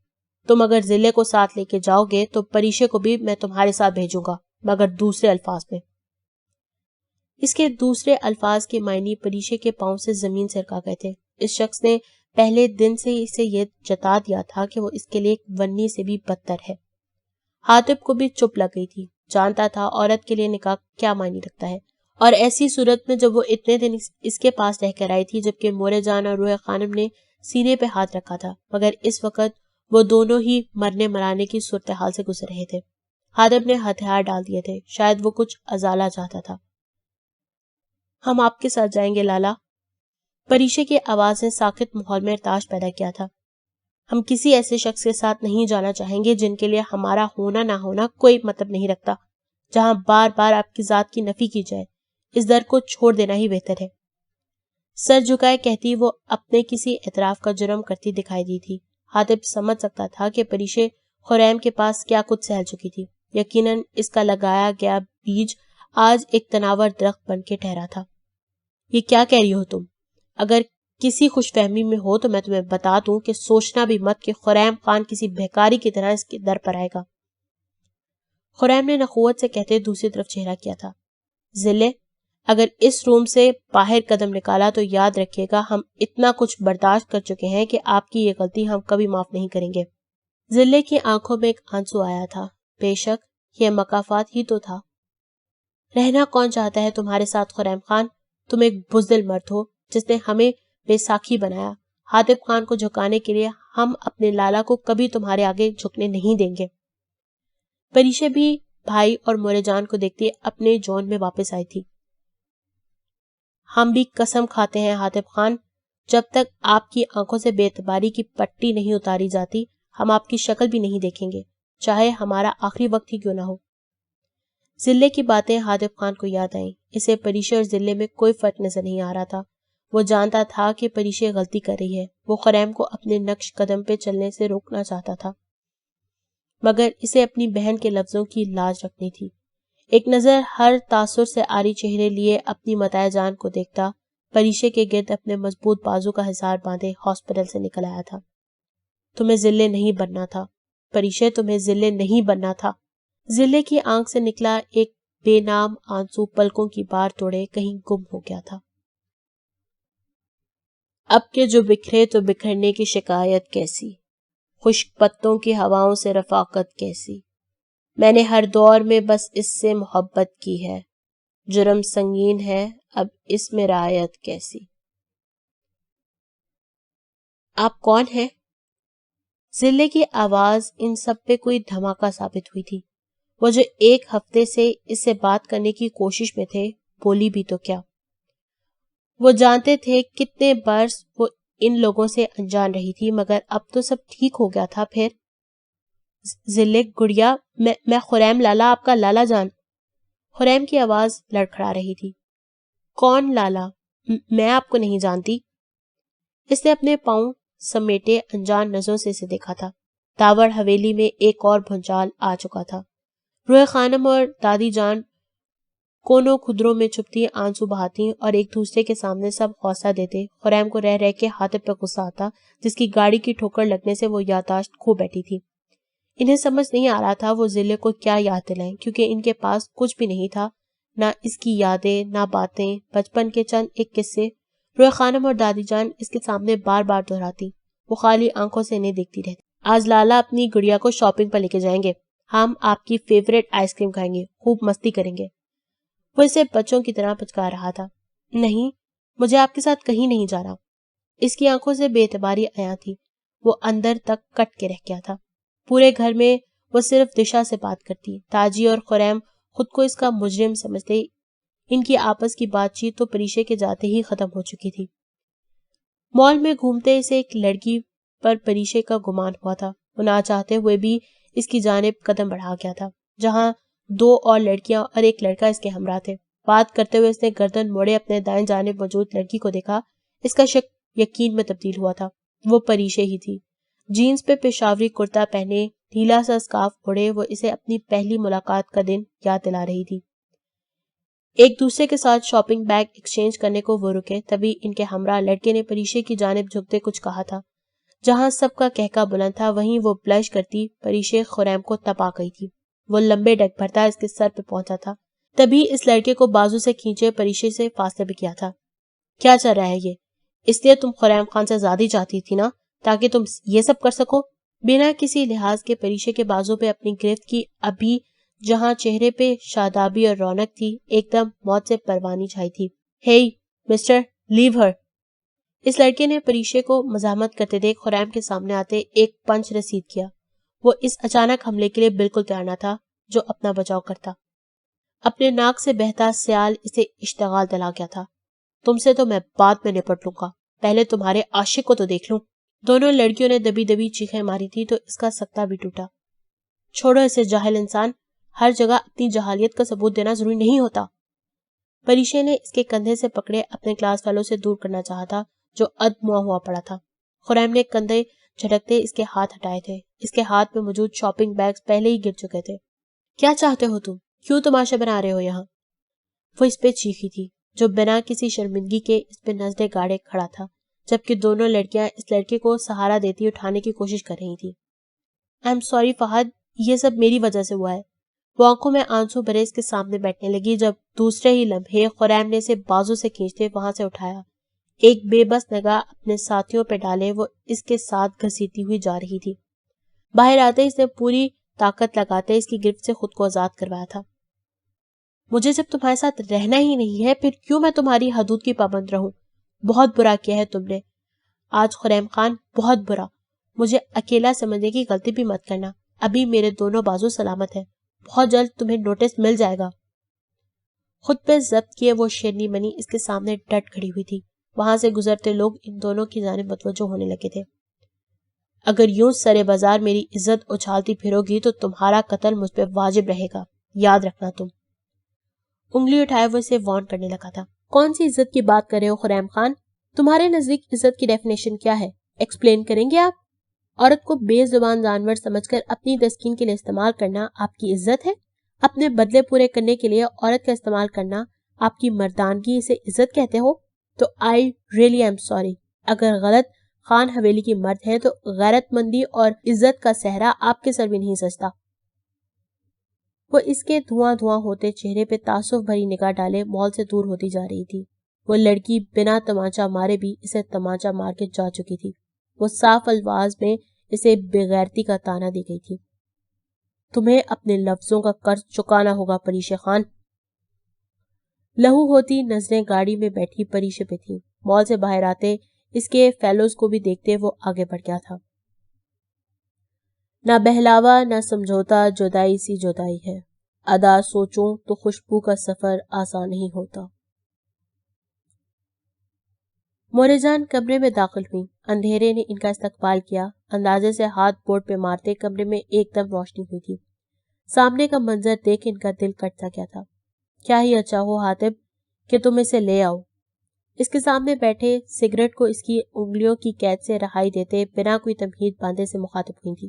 Speaker 1: تم اگر ذلے کو ساتھ لے کے جاؤ گے تو پریشے کو بھی میں تمہارے ساتھ بھیجوں گا، مگر دوسرے الفاظ میں۔ اس کے دوسرے الفاظ کے معنی پریشے کے پاؤں سے زمین سرکا گئے تھے۔ اس شخص نے پہلے دن سے اسے یہ جتا دیا تھا کہ وہ اس کے لیے ایک ونی سے بھی بدتر ہے۔ حاتب کو بھی چپ لگ گئی تھی۔ جانتا تھا عورت کے لیے نکاح کیا معنی رکھتا ہے، اور ایسی صورت میں جب وہ اتنے دن اس کے پاس رہ کر آئی تھی جبکہ مورے جان اور روح خانم نے سینے پہ ہاتھ رکھا تھا، مگر اس وقت وہ دونوں ہی مرنے مرانے کی صورتحال سے گزر رہے تھے۔ حاتب نے ہتھیار ڈال دیے تھے، شاید وہ کچھ ازالہ چاہتا تھا۔ ہم آپ کے ساتھ جائیں گے لالا۔ پریشے کی آواز نے ساکت ماحول میں ارتعاش پیدا کیا تھا۔ ہم کسی ایسے شخص کے ساتھ نہیں جانا چاہیں گے جن کے لیے ہمارا ہونا نہ ہونا کوئی مطلب نہیں رکھتا، جہاں بار بار آپ کی ذات کی نفی کی جائے۔ اس در کو چھوڑ دینا ہی بہتر ہے۔ سر جھکائے کہتی وہ اپنے کسی اعتراف کا جرم کرتی دکھائی دی تھی۔ حاتب سمجھ سکتا تھا کہ پریشے خریم کے پاس کیا کچھ سہل چکی تھی۔ یقیناً اس کا لگایا گیا بیج آج ایک تناور درخت بن کے ٹھہرا تھا۔ یہ کیا کہہ رہی ہو تم؟ اگر کسی خوش فہمی میں ہو تو میں تمہیں بتا دوں کہ سوچنا بھی مت کہ خریم خان کسی بھیکاری کی طرح اس کے در پر آئے گا۔ خریم نے نخوت سے کہتے دوسری طرف چہرہ کیا تھا۔ ذلے، اگر اس روم سے باہر قدم نکالا تو یاد رکھیے گا ہم اتنا کچھ برداشت کر چکے ہیں کہ آپ کی یہ غلطی ہم کبھی معاف نہیں کریں گے۔ ذلے کی آنکھوں میں ایک آنسو آیا تھا۔ بے شک یہ مکافات ہی تو تھا۔ رہنا کون چاہتا ہے تمہارے ساتھ خریم خان؟ تم ایک بزدل مرد ہو جس نے ہمیں بے ساکھی بنایا۔ حاتب خان کو جھکانے کے لیے ہم اپنے لالا کو کبھی تمہارے آگے جھکنے نہیں دیں گے۔ پریشے بھی بھائی اور مورے جان کو دیکھتے اپنے جون میں واپس آئی تھی۔ ہم بھی قسم کھاتے ہیں حاتب خان، جب تک آپ کی آنکھوں سے بے اعتباری کی پٹی نہیں اتاری جاتی ہم آپ کی شکل بھی نہیں دیکھیں گے، چاہے ہمارا آخری وقت ہی کیوں نہ ہو۔ ذلے کی باتیں حاتب خان کو یاد آئیں۔ اسے پریشے اور ذلے میں کوئی فرق نظر نہیں آ رہا تھا۔ وہ جانتا تھا کہ پریشے غلطی کر رہی ہے۔ وہ خریم کو اپنے نقش قدم پہ چلنے سے روکنا چاہتا تھا، مگر اسے اپنی بہن کے لفظوں کی لاج رکھنی تھی۔ ایک نظر ہر تاثر سے آری چہرے لیے اپنی متاع جان کو دیکھتا پریشے کے گرد اپنے مضبوط بازو کا حصار باندھے ہاسپٹل سے نکل آیا تھا۔ تمہیں ذلے نہیں بننا تھا پریشے، تمہیں ذلے نہیں بننا تھا۔ ذلے کی آنکھ سے نکلا ایک بے نام آنسو پلکوں کی بار توڑے کہیں گم ہو گیا تھا۔ اب کے جو بکھرے تو بکھرنے کی شکایت کیسی، خشک پتوں کی ہواؤں سے رفاقت کیسی، میں نے ہر دور میں بس اس سے محبت کی ہے، جرم سنگین ہے اب اس میں رعایت کیسی۔ آپ کون ہیں؟ ضلع کی آواز ان سب پہ کوئی دھماکہ ثابت ہوئی تھی۔ وہ جو ایک ہفتے سے اس سے بات کرنے کی کوشش میں تھے، بولی بھی تو کیا۔ وہ جانتے تھے کتنے برس وہ ان لوگوں سے انجان رہی تھی، مگر اب تو سب ٹھیک ہو گیا تھا۔ پھر ضلع گڑیا، میں خریم لالا، آپ کا لالا جان۔ خریم کی آواز لڑکھڑا رہی تھی۔ کون لالا؟ میں آپ کو نہیں جانتی۔ اس نے اپنے پاؤں سمیٹے انجان نظروں سے اسے دیکھا تھا۔ داور حویلی میں ایک اور بھونچال آ چکا تھا۔ روح خانم اور دادی جان کونوں خدروں میں چھپتی آنسو بہاتی اور ایک دوسرے کے سامنے سب حوصلہ دیتے۔ خریم کو رہ رہ کے حاطب پہ غصہ آتا، جس کی گاڑی کی ٹھوکر لگنے سے وہ یادداشت کھو بیٹھی تھی۔ انہیں سمجھ نہیں آ رہا تھا وہ ضلع کو کیا یاد دلائیں، کیونکہ ان کے پاس کچھ بھی نہیں تھا، نہ اس کی یادیں، نہ باتیں، بچپن کے چند ایک قصے روح خانم اور دادی جان اس کے سامنے بار بار دہراتی۔ وہ خالی آنکھوں سے انہیں دیکھتی رہتی۔ آج لالا اپنی گڑیا کو شاپنگ پر لے کے جائیں گے، ہم آپ کی فیوریٹ آئس کریم کھائیں گے، خوب مستی کریں گے۔ وہ اسے بچوں کی طرح پچکار رہا تھا۔ نہیں، مجھے آپ کے ساتھ کہیں نہیں جانا۔ اس کی آنکھوں سے بے اعتباری عیاں تھی۔ وہ اندر تک کٹ کے رہ گیا تھا۔ پورے گھر میں وہ صرف دشا سے بات کرتی۔ تاجی اور خریم خود کو اس کا مجرم سمجھتے۔ ان کی آپس کی بات چیت تو پریشے کے جاتے ہی ختم ہو چکی تھی۔ مال میں گھومتے اسے ایک لڑکی پر پریشے کا گمان ہوا تھا۔ وہ نہ چاہتے ہوئے بھی اس کی جانب قدم بڑھا گیا تھا، جہاں 2 اور لڑکیاں اور ایک لڑکا اس کے ہمراہ تھے۔ بات کرتے ہوئے اس نے گردن موڑے اپنے دائیں جانب موجود لڑکی کو دیکھا۔ اس کا شک یقین میں تبدیل ہوا تھا۔ وہ پریشے ہی تھی۔ جینز پہ پشاوری کرتا پہنے، ڈھیلا سا اسکارف اوڑھے، وہ اسے اپنی پہلی ملاقات کا دن یاد دلا رہی تھی۔ ایک دوسرے کے ساتھ شاپنگ بیگ ایکسچینج کرنے کو وہ رکے، تبھی ان کے ہمراہ لڑکے نے پریشے کی جانب جھکتے کچھ کہا تھا۔ جہاں سب کا کہکا بلند تھا، وہیں وہ بلش کرتی پریشے خریم کو تپا گئی تھی۔ وہ لمبے ڈگ بھرتا اس کے سر پہ پہنچا تھا، تبھی اس لڑکے کو بازو سے کھینچے پریشے سے فاصلے بھی کیا تھا۔ کیا چل رہا ہے یہ؟ اس لیے تم خریم خان سے زیادہ چاہتی تھی نا، تاکہ تم یہ سب کر سکو؟ بنا کسی لحاظ کے پریشے کے بازو پہ اپنی گرفت کی، ابھی جہاں چہرے پہ شادابی اور رونق تھی، ایک دم موت سے پروانی چھائی تھی۔ ہی مسٹر، لیو ہر۔ اس لڑکے نے پریشے کو مزاحمت کرتے دیکھ خریم کے سامنے آتے ایک پنچ رسید کیا۔ وہ اس اچانک حملے کے لیے بالکل تیار نہ تھا جو اپنا بچاؤ کرتا۔ اپنے ناک سے بہتا سیال اسے اشتغال دلا گیا تھا۔ تم سے تو میں بعد میں نپٹ لوں گا، پہلے تمہارے عاشق کو تو دیکھ لوں۔ دونوں لڑکیوں نے دبی دبی چیخیں ماری تھی تو اس کا سکتہ بھی ٹوٹا۔ چھوڑو اسے جاہل انسان، ہر جگہ اپنی جہالیت کا ثبوت دینا ضروری نہیں ہوتا۔ پریشے نے اس کے کندھے سے پکڑے اپنے کلاس والوں سے دور کرنا چاہا تھا جو ادموا ہوا پڑا تھا۔ خریم نے کندھے جھٹکتے اس کے ہاتھ ہٹائے تھے۔ اس کے ہاتھ میں موجود شاپنگ بیگز پہلے ہی گر چکے تھے۔ کیا چاہتے ہو تم؟ کیوں تماشا بنا رہے ہو یہاں؟ وہ اس پہ چیخی تھی جو بنا کسی شرمندگی کے اس پہ نظریں گاڑے کھڑا تھا، جبکہ دونوں لڑکیاں اس لڑکے کو سہارا دیتی اٹھانے کی کوشش کر رہی تھی۔ آئی ایم سوری فہد، یہ سب میری وجہ سے ہوا ہے۔ وہ آنکھوں میں آنسو بھرے اس کے سامنے بیٹھنے لگی جب دوسرے ہی لمحے خریم نے اسے بازو سے کھینچتے وہاں سے اٹھایا۔ ایک بے بس نگاہ اپنے ساتھیوں پہ ڈالے وہ اس کے ساتھ گھسیٹتی ہوئی جا رہی تھی۔ باہر آتے اس نے پوری طاقت لگاتے اس کی گرفت سے خود کو آزاد کروایا تھا۔ مجھے جب تمہارے ساتھ رہنا ہی نہیں ہے، پھر کیوں میں تمہاری حدود کی پابند رہوں؟ بہت برا کیا ہے تم نے آج خریم خان، بہت برا۔ مجھے اکیلا سمجھنے کی غلطی بھی مت کرنا۔ ابھی میرے دونوں بازو سلامت ہیں، بہت جلد تمہیں نوٹس مل جائے گا۔ خود پہ ضبط کیے وہ شیرنی منی اس کے سامنے ڈٹ کھڑی ہوئی تھی۔ وہاں سے گزرتے لوگ ان دونوں کی جانب متوجہ ہونے لگے تھے۔ اگر یوں سرے بازار میری عزت اچھالتی پھرو گی تو تمہارا قتل مجھ پہ واجب رہے گا، یاد رکھنا تم۔ انگلی اٹھائے وہ اسے وارن کرنے لگا تھا۔ کون سی عزت کی بات کر رہے ہو خریم خان؟ تمہارے نزدیک عزت کی ڈیفینیشن کیا ہے؟ ایکسپلین کریں گے آپ؟ عورت کو بے زبان جانور سمجھ کر اپنی تسکین کے لیے استعمال کرنا آپ کی عزت ہے؟ اپنے بدلے پورے کرنے کے لیے عورت کا استعمال کرنا آپ کی مردانگی، اسے عزت کہتے ہو؟ تو آئی ریئلی ایم سوری۔ اگر غلط خان حویلی کی مرد ہیں تو غیرت مندی اور عزت کا صحرا آپ کے سر بھی نہیں سجتا۔ وہ اس کے دھواں دھواں ہوتے چہرے پہ تعصب بھری نگاہ ڈالے مال سے دور ہوتی جا رہی تھی۔ وہ لڑکی بنا تمانچہ مارے بھی اسے تمانچہ مار کے جا چکی تھی۔ وہ صاف الفاظ میں اسے بغیرتی کا تانا دی گئی تھی۔ تمہیں اپنے لفظوں کا قرض چکانا ہوگا پریشے خان۔ لہو ہوتی نظریں گاڑی میں بیٹھی پریشے پہ تھی۔ مال سے باہر آتے اس کے فیلوز کو بھی دیکھتے وہ آگے بڑھ گیا تھا. نہ بہلاوا نہ سمجھوتا، جدائی سی جدائی ہے. ادا سوچوں تو خوشبو کا سفر آسان نہیں ہوتا. مورے جان کمرے میں داخل ہوئی. اندھیرے نے ان کا استقبال کیا. اندازے سے ہاتھ بورڈ پہ مارتے کمرے میں ایک دم روشنی ہوئی تھی. سامنے کا منظر دیکھ ان کا دل کٹ سا گیا تھا. کیا ہی اچھا ہو حاتب کہ تم اسے لے آؤ. اس کے سامنے بیٹھے سگریٹ کو اس کی انگلیوں کی قید سے رہائی دیتے بنا کوئی تمہید باندھے سے مخاطب ہوئی تھی.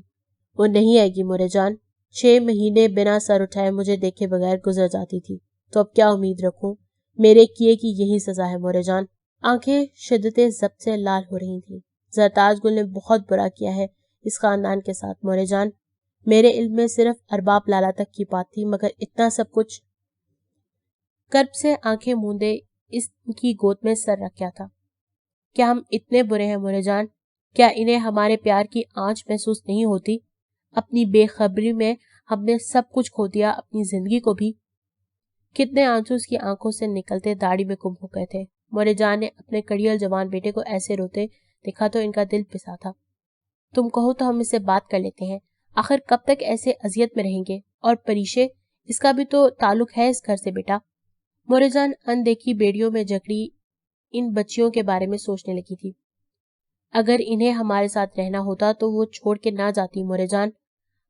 Speaker 1: وہ نہیں آئے گی مورے جان. 6 مہینے بنا سر اٹھائے مجھے دیکھے بغیر گزر جاتی تھی تو اب کیا امید رکھوں. میرے کیے کی یہی سزا ہے مورے جان. آنکھیں شدت ضبط سے لال ہو رہی تھیں. زرتاج گل نے بہت برا کیا ہے اس خاندان کے ساتھ مورے جان. میرے علم میں صرف ارباب لالا تک کی بات تھی مگر اتنا سب کچھ. کرب سے آنکھیں موندے اس کی گود میں سر رکھ گیا تھا. کیا ہم اتنے برے ہیں مورے جان؟ کیا انہیں ہمارے پیار کی آنچ محسوس نہیں ہوتی؟ اپنی بے خبری میں ہم نے سب کچھ کھو دیا، اپنی زندگی کو بھی. کتنے آنسو اس کی آنکھوں سے نکلتے داڑھی میں گم ہو گئے تھے. مورے جان نے اپنے کڑیل جوان بیٹے کو ایسے روتے دیکھا تو ان کا دل پسا تھا. تم کہو تو ہم اس سے بات کر لیتے ہیں. آخر کب تک ایسے اذیت میں رہیں گے؟ اور پریشے، اس کا بھی تو تعلق ہے اس گھر سے بیٹا. مورے جان اندیکھی بیڑیوں میں جکڑی ان بچیوں کے بارے میں سوچنے لگی تھی. اگر انہیں ہمارے ساتھ رہنا ہوتا تو وہ چھوڑ کے نہ جاتی مورے جان.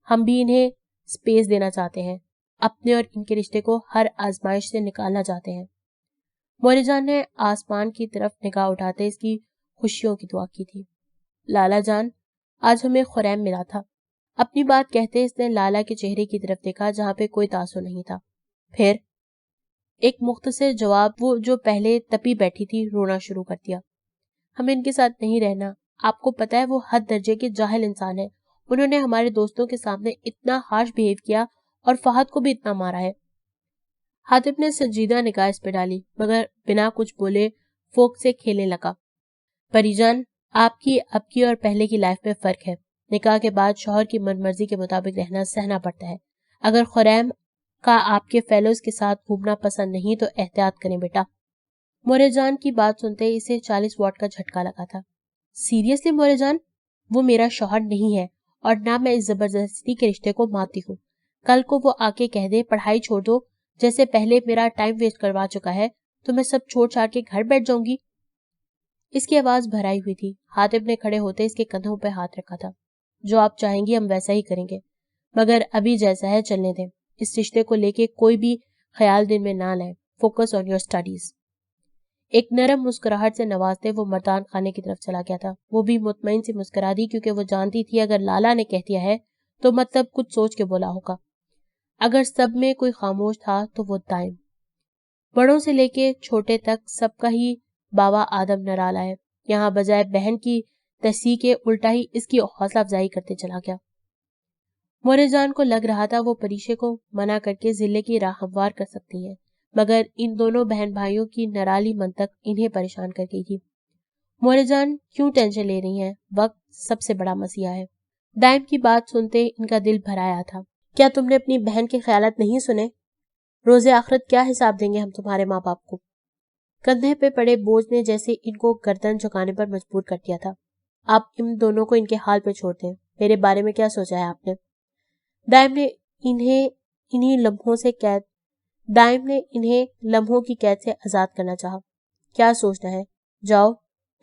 Speaker 1: ہم بھی انہیں سپیس دینا چاہتے ہیں. اپنے اور ان کے رشتے کو ہر آزمائش سے نکالنا چاہتے ہیں. مورے جان نے آسمان کی طرف نگاہ اٹھاتے اس کی خوشیوں کی دعا کی تھی. لالا جان، آج ہمیں خریم ملا تھا. اپنی بات کہتے اس نے لالا کے چہرے کی طرف دیکھا جہاں پہ کوئی تاثر نہیں تھا. پھر ایک مختصر جواب، وہ جو پہلے تپی بیٹھی تھی رونا شروع کر دیا. ہمیں ان کے ساتھ نہیں رہنا. آپ کو پتا ہے وہ حد درجے کے جاہل انسان ہے. انہوں نے ہمارے دوستوں کے سامنے اتنا ہارش بہیو کیا اور فہد کو بھی اتنا مارا ہے. حاتب نے سنجیدہ نگاہ اس پہ ڈالی مگر بنا کچھ بولے فوک سے کھیلنے لگا. پری جان، آپ کی اب کی اور پہلے کی لائف میں فرق ہے. نکاح کے بعد شوہر کی من مرضی کے مطابق رہنا سہنا پڑتا ہے. اگر خریم کا آپ کے فیلوز کے ساتھ گھومنا پسند نہیں تو احتیاط کریں بیٹا. مورے جان کی بات سنتے اسے 40 واٹ کا جھٹکا لگا تھا. سیریسلی مورے جان؟ وہ میرا شوہر نہیں ہے اور نہ میں اس زبردستی کے رشتے کو مانتی ہوں. کل کو وہ آ کے کہہ دے پڑھائی چھوڑ دو، جیسے پہلے میرا ٹائم ویسٹ کروا چکا ہے، تو میں سب چھوڑ چھاڑ کے گھر بیٹھ جاؤں گی. اس کی آواز بھرائی ہوئی تھی. حاتب نے کھڑے ہوتے اس کے کندھوں پہ ہاتھ رکھا تھا. جو آپ چاہیں گی ہم ویسا ہی کریں گے، مگر ابھی جیسا ہے چلنے دیں. اس رشتے کو لے کے کوئی بھی خیال دن میں نہ لائیں. Focus on your studies. ایک نرم مسکراہٹ سے نوازتے وہ مردان خانے کی طرف چلا گیا تھا. وہ بھی مطمئن سی مسکرا دی کیونکہ وہ جانتی تھی اگر لالا نے کہہ دیا ہے تو مطلب کچھ سوچ کے بولا ہوگا. اگر سب میں کوئی خاموش تھا تو وہ دائم. بڑوں سے لے کے چھوٹے تک سب کا ہی بابا آدم نرالا ہے. یہاں بجائے بہن کی تصحیح کے الٹا ہی اس کی حوصلہ افزائی کرتے چلا گیا. مورے جان کو لگ رہا تھا وہ پریشے کو منع کر کے ضلع کی راہ ہموار کر سکتی ہیں، مگر ان دونوں بہن بھائیوں کی نرالی منطق انہیں پریشان کر گئی تھی. مورے جان کیوں ٹینشن لے رہی ہیں؟ وقت سب سے بڑا مسئلہ ہے. دائم کی بات سنتے ان کا دل بھر آیا تھا. کیا تم نے اپنی بہن کے خیالات نہیں سنے؟ روز آخرت کیا حساب دیں گے ہم تمہارے ماں باپ کو؟ کندھے پہ پڑے بوجھ نے جیسے ان کو گردن جھکانے پر مجبور کر دیا تھا. آپ ان دونوں کو ان کے حال پہ چھوڑ دیں. میرے بارے میں کیا سوچا ہے آپ نے؟ دائم نے انہیں لمحوں کی قید سے آزاد کرنا چاہا. کیا سوچنا ہے؟ جاؤ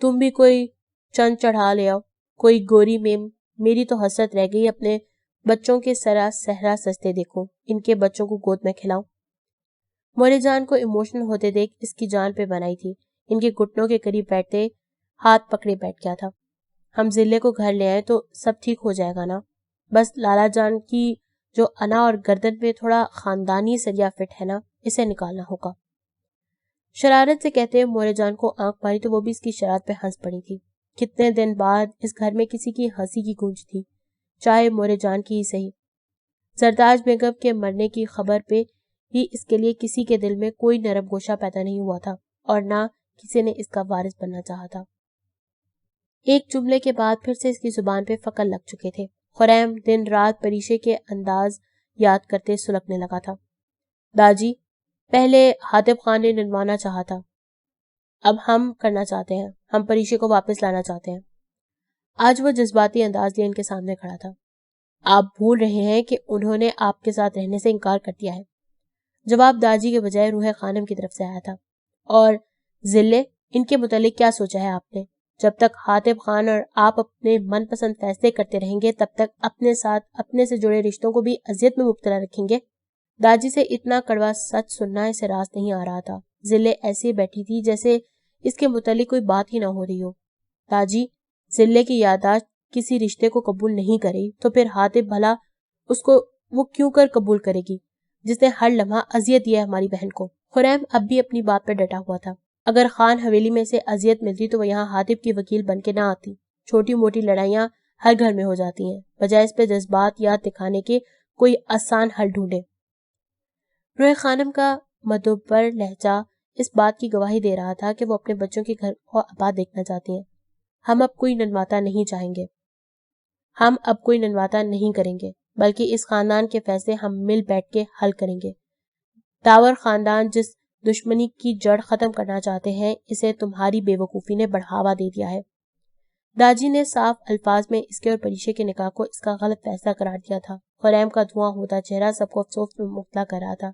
Speaker 1: تم بھی کوئی چند چڑھا لے آؤ. کوئی گوری میم. میری تو حسرت رہ گئی اپنے بچوں کے سرا صحرا سجتے دیکھوں، ان کے بچوں کو گود میں کھلاؤں. مورے جان کو ایموشنل ہوتے دیکھ اس کی جان پہ بنائی تھی. ان کے گھٹنوں کے قریب بیٹھتے ہاتھ پکڑے بیٹھ گیا تھا. ہم ضلع کو گھر لے آئے تو سب ٹھیک ہو جائے گا نا؟ بس لالا جان کی جو انا اور گردن میں تھوڑا خاندانی سریا فٹ ہے نا، اسے نکالنا ہوگا. شرارت سے کہتے مورے جان کو آنکھ ماری تو وہ بھی اس کی شرارت پہ ہنس پڑی تھی. کتنے دن بعد اس گھر میں کسی کی ہنسی کی گونج تھی، چاہے مورے جان کی ہی صحیح. زرتاج بیگم کے مرنے کی خبر پہ ہی اس کے لیے کسی کے دل میں کوئی نرم گوشہ پیدا نہیں ہوا تھا اور نہ کسی نے اس کا وارث بننا چاہا تھا. ایک جملے کے بعد پھر سے اس کی زبان پہ فقر لگ چکے تھے. خریم دن رات پریشے کے انداز یاد کرتے سلگنے لگا تھا. داجی، پہلے حاتب خان نے ننوانا چاہا تھا، اب ہم کرنا چاہتے ہیں. ہم پریشے کو واپس لانا چاہتے ہیں۔ آج وہ جذباتی انداز لیے ان کے سامنے کھڑا تھا۔ آپ بھول رہے ہیں کہ انہوں نے آپ کے ساتھ رہنے سے انکار کر دیا ہے۔ جواب داجی کے بجائے روح خانم کی طرف سے آیا تھا۔ اور ذلے، ان کے متعلق کیا سوچا ہے آپ نے؟ جب تک حاتب خان اور آپ اپنے من پسند فیصلے کرتے رہیں گے تب تک اپنے ساتھ اپنے سے جڑے رشتوں کو بھی اذیت میں مبتلا رکھیں گے۔ داجی سے اتنا کڑوا سچ سننا اسے راست نہیں آ رہا تھا۔ ذلے ایسے بیٹھی تھی جیسے اس کے متعلق کوئی بات ہی نہ ہو رہی ہو۔ داجی، ذلے کی یادداشت کسی رشتے کو قبول نہیں کرے تو پھر حاتب بھلا اس کو وہ کیوں کر قبول کرے گی جس نے ہر لمحہ اذیت دی ہے ہماری بہن کو؟ خریم اب بھی اپنی بات پر ڈٹا ہوا تھا۔ اگر خان حویلی میں سے اذیت ملتی تو وہ یہاں حاتب کی وکیل بن کے نہ آتی۔ چھوٹی موٹی لڑائیاں ہر گھر میں ہو جاتی ہیں، بجائے اس پہ جذبات یاد دکھانے کے کوئی آسان حل ڈھونڈے۔ روح خانم کا مدبر لہجہ اس بات کی گواہی دے رہا تھا کہ وہ اپنے بچوں کے گھر کو آباد دیکھنا چاہتی ہیں۔ ہم اب کوئی ننواتا نہیں چاہیں گے، ہم اب کوئی ننواتا نہیں کریں گے، بلکہ اس خاندان کے فیصلے ہم مل بیٹھ کے حل کریں گے۔ ڈاور خاندان جس دشمنی کی جڑ ختم کرنا چاہتے ہیں، اسے تمہاری بے وقوفی نے بڑھاوا دے دیا ہے۔ داجی نے صاف الفاظ میں اس کے اور پریشے کے نکاح کو اس کا غلط فیصلہ قرار دیا تھا۔ خریم کا دھواں ہوتا چہرہ سب کو افسوس میں مبتلا کر رہا تھا۔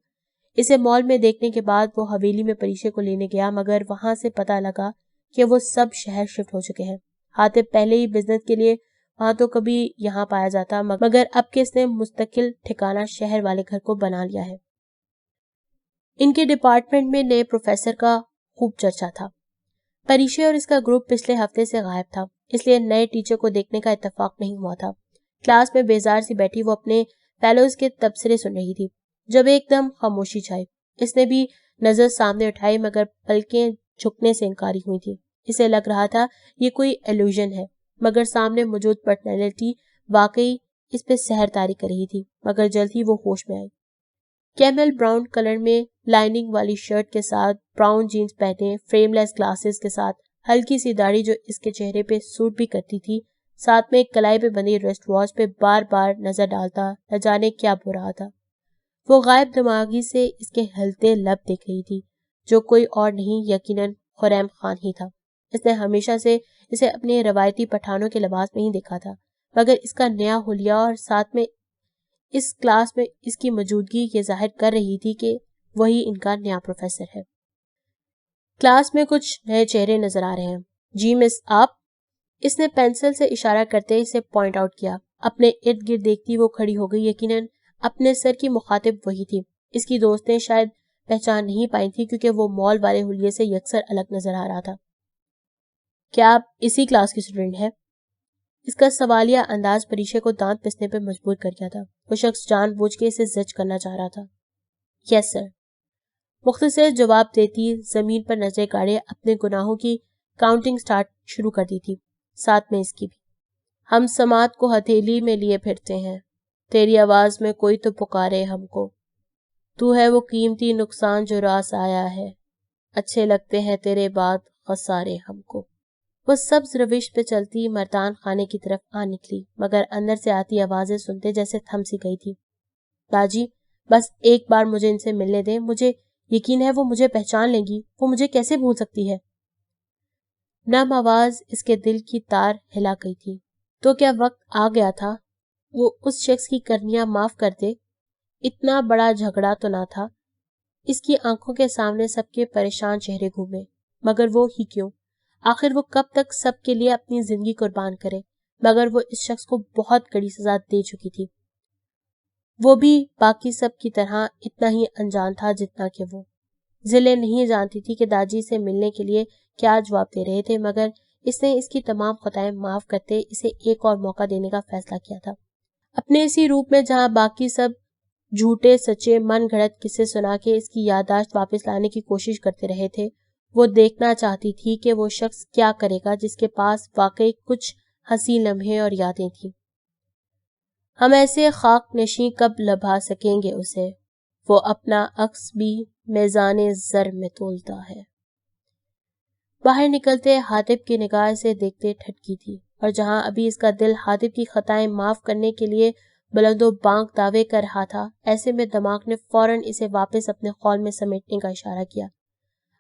Speaker 1: اسے مال میں دیکھنے کے بعد وہ حویلی میں پریشے کو لینے گیا، مگر وہاں سے پتہ لگا کہ وہ سب شہر شفٹ ہو چکے ہیں۔ حاتب پہلے ہی بزنس کے لیے وہاں تو کبھی یہاں پایا جاتا، مگر اب کہ اس نے مستقل ٹھکانہ شہر والے گھر کو بنا لیا ہے۔ ان کے ڈپارٹمنٹ میں نئے پروفیسر کا خوب چرچا تھا۔ پریشے اور اس کا گروپ پچھلے ہفتے سے غائب تھا، اس لیے نئے ٹیچر کو دیکھنے کا اتفاق نہیں ہوا تھا۔ کلاس میں بیزار سی بیٹھی وہ اپنے فیلوز کے تبصرے سن رہی تھی جب ایک دم خاموشی چھائی۔ اس نے بھی نظر سامنے اٹھائی مگر پلکیں جھکنے سے انکاری ہوئی تھی۔ اسے لگ رہا تھا یہ کوئی ایلوژن ہے، مگر سامنے موجود پرسنالٹی واقعی اس پہ سحر طاری کر رہی تھی۔ مگر جلد ہی وہ ہوش میں آئی۔ کیمل براؤن کلر میں لائننگ والی شرٹ کے ساتھ براؤن جینز پہنے، فریم لیس گلاسز کے ساتھ، ہلکی سی داڑھی جو اس کے چہرے پہ سوٹ بھی کرتی تھی، ساتھ میں ایک کلائی پہ بندھی ریسٹ واچ پہ بار بار نظر ڈالتا نہ جانے کیا بو رہا تھا۔ وہ غائب دماغی سے اس کے ہلتے لب دیکھ رہی تھی، جو کوئی اور نہیں یقیناً خریم خان ہی تھا۔ اس نے ہمیشہ سے اسے اپنے روایتی پٹھانوں کے لباس میں ہی دیکھا تھا، مگر اس کا نیا حلیہ اور ساتھ میں اس کلاس میں اس کی موجودگی یہ ظاہر کر رہی تھی کہ وہی ان کا نیا پروفیسر ہے۔ کلاس میں کچھ نئے چہرے نظر آ رہے ہیں۔ جی مس آپ، اس نے پینسل سے اشارہ کرتے اسے پوائنٹ آؤٹ کیا۔ اپنے ارد گرد دیکھتی وہ کھڑی ہو گئی، یقیناً اپنے سر کی مخاطب وہی تھی۔ اس کی دوستیں شاید پہچان نہیں پائی تھی کیونکہ وہ مال والے حلیے سے یکسر الگ نظر آ رہا تھا۔ کیا آپ اسی کلاس کی اسٹوڈنٹ ہیں؟ اس کا سوالیہ انداز پریشے کو دانت پسنے پہ مجبور کر گیا تھا۔ وہ شخص جان بوجھ کے اسے زج کرنا چاہ رہا تھا۔ یس سر، مختصر جواب دیتی زمین پر نظریں گاڑے اپنے گناہوں کی کاؤنٹنگ سٹارٹ شروع کر دی تھی، ساتھ میں اس کی بھی۔ ہم سماعت کو ہتھیلی میں لیے پھرتے ہیں، تیری آواز میں کوئی تو پکارے ہم کو، تو ہے وہ قیمتی نقصان جو راس آیا ہے، اچھے لگتے ہیں تیرے بعد خسارے ہم کو۔ وہ سبز روش پہ چلتی مردان خانے کی طرف آ نکلی، مگر اندر سے آتی آوازیں سنتے جیسے تھم سی گئی تھی۔ باجی، بس ایک بار مجھے ان سے ملنے دیں، مجھے یقین ہے وہ مجھے پہچان لیں گی، وہ مجھے کیسے بھول سکتی ہے؟ نم آواز اس کے دل کی تار ہلا گئی تھی۔ تو کیا وقت آ گیا تھا وہ اس شخص کی کرنیاں معاف کر دے؟ اتنا بڑا جھگڑا تو نہ تھا۔ اس کی آنکھوں کے سامنے سب کے پریشان چہرے گھومے، مگر وہ ہی کیوں؟ آخر وہ کب تک سب کے لیے اپنی زندگی قربان کرے؟ مگر وہ اس شخص کو بہت کڑی سزا دے چکی تھی۔ وہ بھی باقی سب کی طرح اتنا ہی انجان تھا جتنا کہ وہ۔ ذلے نہیں جانتی تھی کہ داجی سے ملنے کے لیے کیا جواب دے رہے تھے، مگر اس نے اس کی تمام خطائیں معاف کرتے اسے ایک اور موقع دینے کا فیصلہ کیا تھا۔ اپنے اسی روپ میں جہاں باقی سب جھوٹے سچے من گھڑت قصے سنا کے اس کی یادداشت واپس لانے کی کوشش کرتے رہے تھے، وہ دیکھنا چاہتی تھی کہ وہ شخص کیا کرے گا جس کے پاس واقعی کچھ ہنسی لمحے اور یادیں تھیں۔ ہم ایسے خاک نشیں کب لبھا سکیں گے اسے، وہ اپنا عکس بھی میزان زر میں تولتا ہے۔ باہر نکلتے حاتب کی نگاہ سے دیکھتے ٹھٹکی تھی، اور جہاں ابھی اس کا دل حاتب کی خطائیں معاف کرنے کے لیے بلند و بانگ دعوے کر رہا تھا، ایسے میں دماغ نے فوراً اسے واپس اپنے خول میں سمیٹنے کا اشارہ کیا۔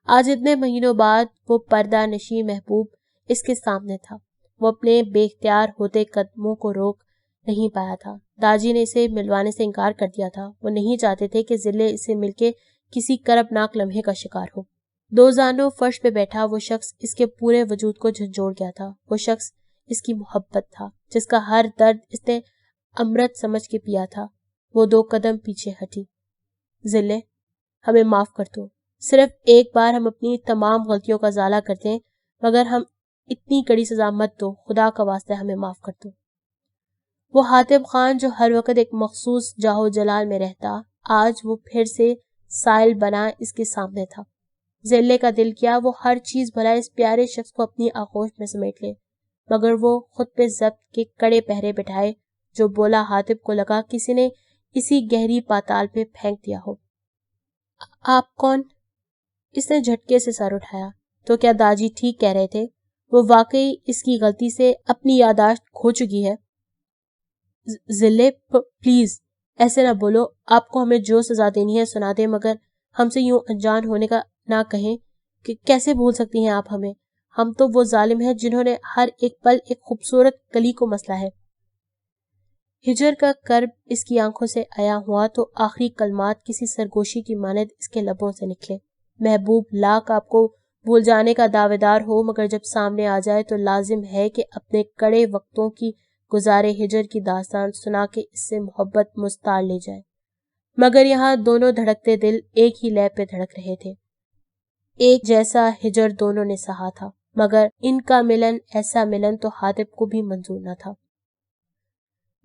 Speaker 1: آج اتنے مہینوں بعد وہ پردہ نشیں محبوب اس کے سامنے تھا۔ وہ اپنے بے اختیار ہوتے قدموں کو روک نہیں پایا تھا۔ داجی نے اسے ملوانے سے انکار کر دیا تھا۔ وہ نہیں چاہتے تھے کہ ذلے اسے مل کے کسی کربناک لمحے کا شکار ہو۔ دو زانوں فرش پہ بیٹھا وہ شخص اس کے پورے وجود کو جھنجھوڑ گیا تھا۔ وہ شخص اس کی محبت تھا، جس کا ہر درد اس نے امرت سمجھ کے پیا تھا۔ وہ 2 قدم پیچھے ہٹی۔ ذلے، ہمیں معاف کر دو۔ صرف ایک بار ہم اپنی تمام غلطیوں کا ازالہ کر دیں، مگر ہم اتنی کڑی سزا مت دو، خدا کا واسطہ ہمیں معاف کر دو۔ وہ حاتب خان جو ہر وقت ایک مخصوص جاہو جلال میں رہتا، آج وہ پھر سے سائل بنا اس کے سامنے تھا۔ ذلے کا دل کیا وہ ہر چیز بھلا اس پیارے شخص کو اپنی آغوش میں سمیٹ لے، مگر وہ خود پہ ضبط کے کڑے پہرے بٹھائے۔ جو بولا حاتب کو لگا کسی نے اسی گہری پاتال پہ پھینک دیا ہو۔ آپ کون؟ اس نے جھٹکے سے سر اٹھایا۔ تو کیا داجی ٹھیک کہہ رہے تھے؟ وہ واقعی اس کی غلطی سے اپنی یادداشت کھو چکی ہے۔ ذلے، پلیز ایسے نہ بولو۔ آپ کو ہمیں جو سزا دینی ہے سنا دیں، مگر ہم سے یوں انجان ہونے کا نہ کہیں کہ کیسے بھول سکتی ہیں آپ ہمیں؟ ہم تو وہ ظالم ہیں جنہوں نے ہر ایک پل ایک خوبصورت کلی کو مسلا ہے۔ ہجر کا کرب اس کی آنکھوں سے عیاں ہوا تو آخری کلمات کسی سرگوشی کی مانند اس کے لبوں سے نکلے۔ محبوب لاکھ آپ کو بھول جانے کا دعوے دار ہو، مگر جب سامنے آ جائے تو لازم ہے کہ اپنے کڑے وقتوں کی گزارے ہجر کی داستان سنا کے اس سے محبت مستعار لے جائے۔ مگر یہاں دونوں دھڑکتے دل ایک ہی لے پہ دھڑک رہے تھے۔ ایک جیسا ہجر دونوں نے سہا تھا، مگر ان کا ملن، ایسا ملن تو حاتب کو بھی منظور نہ تھا۔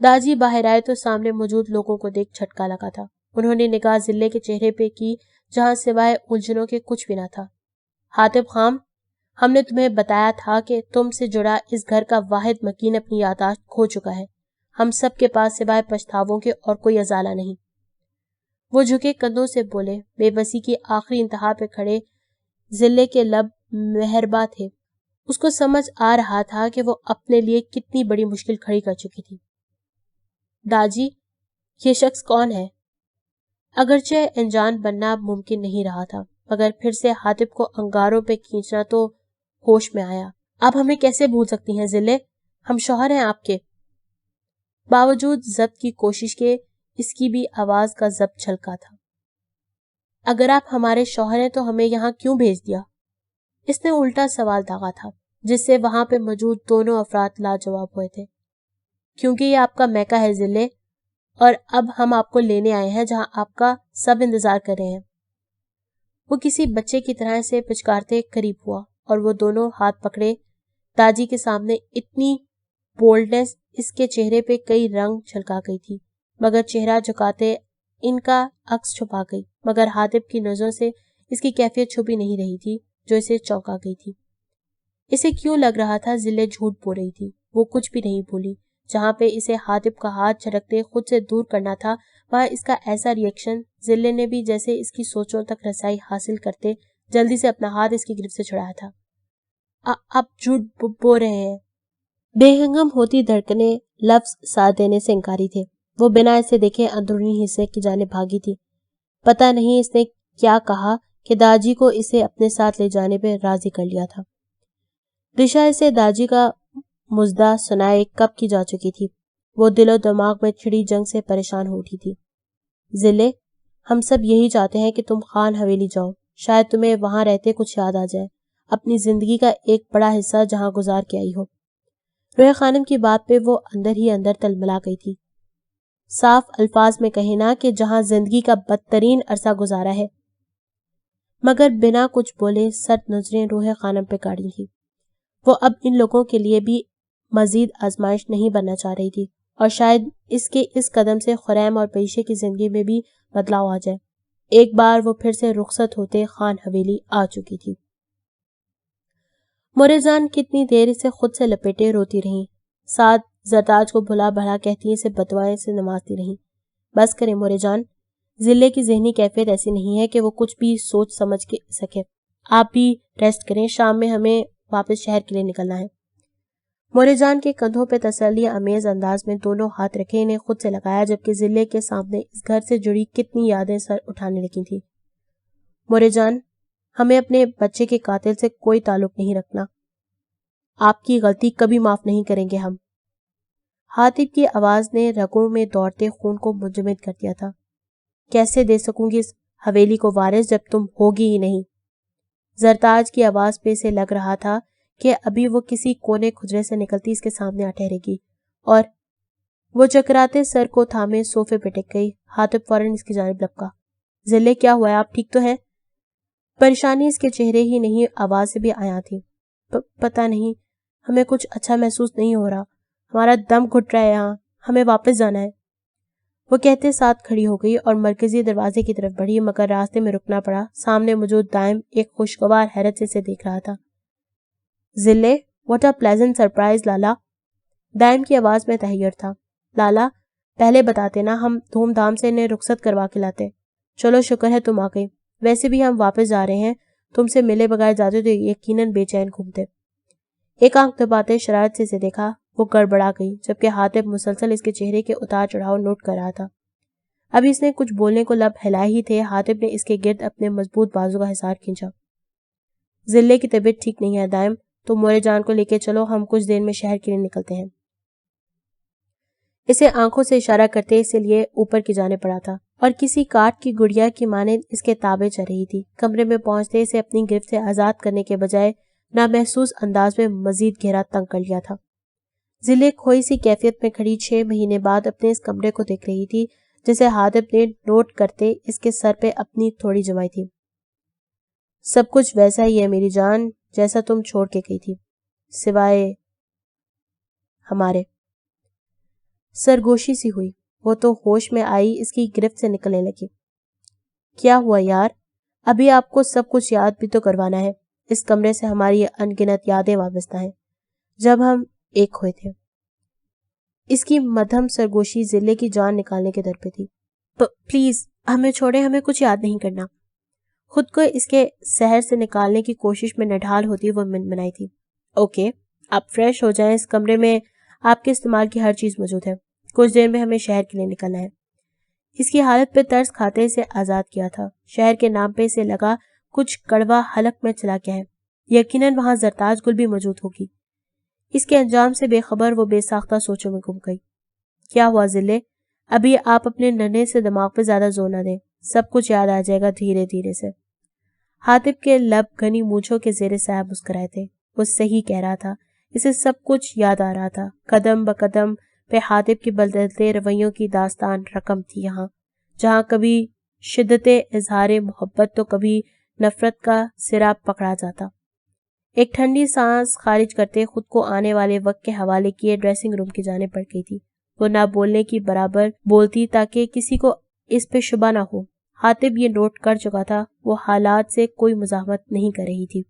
Speaker 1: داجی باہر آئے تو سامنے موجود لوگوں کو دیکھ جھٹکا لگا تھا۔ انہوں نے نگاہ ذلے کے چہرے پہ کی جہاں سوائے الجھنوں کے کچھ بھی نہ تھا۔ حاتب خان، ہم نے تمہیں بتایا تھا کہ تم سے جڑا اس گھر کا واحد مکین اپنی یادداشت کھو چکا ہے۔ ہم سب کے پاس سوائے پچھتاووں کے اور کوئی ازالہ نہیں۔ وہ جھکے کندھوں سے بولے، بے بسی کی آخری انتہا پہ کھڑے ذلے کے لب مہرباں تھے۔ اس کو سمجھ آ رہا تھا کہ وہ اپنے لیے کتنی بڑی مشکل کھڑی کر چکی تھی۔ داجی، یہ شخص کون ہے؟ اگرچہ انجان بننا اب ممکن نہیں رہا تھا، مگر پھر سے حاتب کو انگاروں پہ کھینچنا تو ہوش میں آیا۔ آپ ہمیں کیسے بھول سکتی ہیں ذلے؟ ہم شوہر ہیں آپ کے۔ باوجود ضبط کی کوشش کے اس کی بھی آواز کا ضبط چھلکا تھا۔ اگر آپ ہمارے شوہر ہیں تو ہمیں یہاں کیوں بھیج دیا؟ اس نے الٹا سوال داغا تھا، جس سے وہاں پہ موجود دونوں افراد لاجواب ہوئے تھے۔ کیونکہ یہ آپ کا میکہ ہے ذلے، اور اب ہم آپ کو لینے آئے ہیں جہاں آپ کا سب انتظار کر رہے ہیں۔ وہ کسی بچے کی طرح سے پچکارتے قریب ہوا اور وہ دونوں ہاتھ پکڑے۔ داجی کے سامنے اتنی بولڈنس اس کے چہرے پہ کئی رنگ چھلکا گئی تھی، مگر چہرہ جھکاتے ان کا عکس چھپا گئی، مگر حاتب کی نظروں سے اس کی کیفیت چھپی نہیں رہی تھی جو اسے چونکا گئی تھی۔ اسے کیوں لگ رہا تھا ذلے جھوٹ بول رہی تھی؟ وہ کچھ بھی نہیں بولی۔ جہاں پہ اسے حاتب کا ہاتھ جھٹکتے خود سے دور کرنا تھا، وہاں اس کا ایسا ریئیکشن، ذلے نے بھی جیسے اس کی سوچوں تک رسائی حاصل کرتے جلدی سے اپنا ہاتھ اس کی گرفت سے چھڑایا تھا۔ آپ جھوٹ بول رہے ہیں۔ بے ہنگم ہوتی دھڑکنیں لفظ ساتھ دینے سے انکاری تھے۔ وہ بنا اسے دیکھے اندرونی حصے کی جانب بھاگی تھی۔ پتہ نہیں اس نے کیا کہا کہ داجی کو اسے اپنے ساتھ لے جانے پہ راضی کر لیا تھا۔ رشا اسے داجی کا مزدہ سنائے کب کی جا چکی تھی۔ وہ دل و دماغ میں چھڑی جنگ سے پریشان ہو اٹھی تھی۔ ذلے، ہم سب یہی چاہتے ہیں کہ تم خان حویلی جاؤ، شاید تمہیں وہاں رہتے کچھ یاد آ جائے، اپنی زندگی کا ایک بڑا حصہ جہاں گزار کے آئی ہو۔ روح خانم کی بات پہ وہ اندر ہی اندر تلملا گئی تھی۔ صاف الفاظ میں کہے نا کہ جہاں زندگی کا بدترین عرصہ گزارا ہے، مگر بنا کچھ بولے سرد نظریں روح خانم پہ گاڑی تھی۔ وہ اب ان لوگوں کے لیے بھی مزید آزمائش نہیں بننا چاہ رہی تھی، اور شاید اس کے اس قدم سے خریم اور پیشے کی زندگی میں بھی بدلاؤ آ جائے۔ ایک بار وہ پھر سے رخصت ہوتے خان حویلی آ چکی تھی۔ موریزان کتنی دیر اسے خود سے لپیٹے روتی رہیں، ساتھ زرتاج کو بھلا بھلا کہتی اسے بدوائیں سے نوازتی رہیں۔ بس کریں موریزان، ذلے کی ذہنی کیفیت ایسی نہیں ہے کہ وہ کچھ بھی سوچ سمجھ کے سکے۔ آپ بھی ریسٹ کریں، شام میں ہمیں واپس شہر کے لیے نکلنا ہے۔ موریزان کے کندھوں پہ تسلی آمیز انداز میں دونوں ہاتھ رکھے انہیں خود سے لگایا، جبکہ ذلے کے سامنے اس گھر سے جڑی کتنی یادیں سر اٹھانے لگی تھی۔ موریزان، ہمیں اپنے بچے کے قاتل سے کوئی تعلق نہیں رکھنا۔ آپ کی غلطی کبھی معاف نہیں کریں گے ہم۔ حاطب کی آواز نے رگوں میں دوڑتے خون کو منجمد کر دیا تھا۔ کیسے دے سکوں گی اس حویلی کو وارث جب تم ہوگی ہی نہیں؟ زرتاج کی آواز پہ سے لگ رہا تھا کہ ابھی وہ کسی کونے کھجرے سے نکلتی اس کے سامنے آ ٹھہرے گی، اور وہ چکراتے سر کو تھامے صوفے پہ ٹک گئی۔ حاطب فوراً اس کی جانب لپکا۔ ذلے کیا ہوا ہے؟ آپ ٹھیک تو ہیں؟ پریشانی اس کے چہرے ہی نہیں آواز سے بھی آیا تھی۔ پتہ نہیں، ہمیں کچھ اچھا محسوس نہیں ہو رہا، ہمارا دم گھٹ رہا ہے یہاں، ہمیں واپس جانا ہے۔ وہ کہتے ساتھ کھڑی ہو گئی اور مرکزی دروازے کی طرف بڑھی، مگر راستے میں رکنا پڑا۔ سامنے موجود دائم ایک خوشگوار حیرت سے اسے دیکھ رہا تھا۔ ذلے، واٹ اے پلیزنٹ سرپرائز لالا۔ دائم کی آواز میں تحیر تھا۔ لالا، پہلے بتاتے نا، ہم دھوم دھام سے انہیں رخصت کروا کے لاتے۔ چلو شکر ہے تم آ گئی، ویسے بھی ہم واپس جا رہے ہیں، تم سے ملے بغیر جاتے تو یقیناً بے چین گھومتے۔ ایک آنکھ دباتے شرارت سے اسے دیکھا۔ وہ گڑبڑا گئی، جبکہ حاطب مسلسل اس کے چہرے کے اتار چڑھاؤ نوٹ کر رہا تھا۔ ابھی اس نے کچھ بولنے کو لب ہلائے ہی تھے، حاطب نے اس کے گرد اپنے مضبوط بازو کا حصار کھینچا۔ ذلے کی طبیعت ٹھیک نہیں ہے دائم، تو مورے جان کو لے کے چلو، ہم کچھ دیر میں شہر کے لیے نکلتے ہیں۔ اسے آنکھوں سے اشارہ کرتے اس لیے اوپر کی جانے پڑا تھا، اور کسی کاٹ کی گڑیا کی مانند اس کے تابع چل رہی تھی۔ کمرے میں پہنچتے اسے اپنی گرفت سے آزاد کرنے کے بجائے نامحسوس انداز میں مزید گہرا تنگ کر لیا تھا۔ ذلے کھوئی سی کیفیت میں کھڑی 6 مہینے بعد اپنے اس کمرے کو دیکھ رہی تھی، جسے حاطب نے نوٹ کرتے اس کے سر پہ اپنی تھوڑی جمائی تھی۔ سب کچھ ویسا ہی ہے میری جان، جیسا تم چھوڑ کے گئی تھی، سوائے ہمارے۔ سرگوشی سی ہوئی، وہ تو ہوش میں آئی اس کی گرفت سے نکلنے لگی۔ کیا ہوا یار؟ ابھی آپ کو سب کچھ یاد بھی تو کروانا ہے۔ اس کمرے سے ہماری ان گنت یادیں وابستہ ہیں، جب ہم ایک ہوئے تھے۔ اس کی مدھم سرگوشی ذلے کی جان نکالنے کے در پہ تھی۔ پلیز ہمیں چھوڑیں، ہمیں کچھ یاد نہیں کرنا۔ خود کو اس کے سحر سے نکالنے کی کوشش میں نڈھال ہوتی وہ منمنائی تھی۔ اوکے، آپ فریش ہو جائیں، اس کمرے میں آپ کے استعمال کی ہر چیز موجود ہے، کچھ دیر میں ہمیں شہر کے لیے نکلنا ہے۔ اس کی حالت پہ ترس کھاتے اسے آزاد کیا تھا۔ شہر کے نام پہ اسے لگا کچھ کڑوا حلق میں چلا گیا ہے، یقیناً وہاں زرتاج گل بھی موجود ہوگی۔ اس کے انجام سے بے خبر وہ بے ساختہ سوچوں میں گم گئی۔ کیا ہوا ذلے؟ ابھی آپ اپنے ننھے سے دماغ پہ زیادہ زور نہ دیں، سب کچھ یاد آ جائے گا دھیرے دھیرے سے۔ حاطب کے لب گھنی مونچھوں کے زیر سایہ مسکرائے تھے۔ وہ صحیح کہہ رہا تھا، اسے سب کچھ یاد آ رہا تھا۔ قدم بقدم پہ حاطب کی بدلتے رویوں کی داستان رقم تھی یہاں، جہاں کبھی شدت اظہار محبت تو کبھی نفرت کا سرا پکڑا جاتا۔ ایک ٹھنڈی سانس خارج کرتے خود کو آنے والے وقت کے حوالے کیے ڈریسنگ روم کی جانب بڑھ گئی تھی۔ وہ نہ بولنے کی برابر بولتی تاکہ کسی کو اس پہ شبہ نہ ہو۔ حاطب یہ نوٹ کر چکا تھا، وہ حالات سے کوئی مزاحمت نہیں کر رہی تھی۔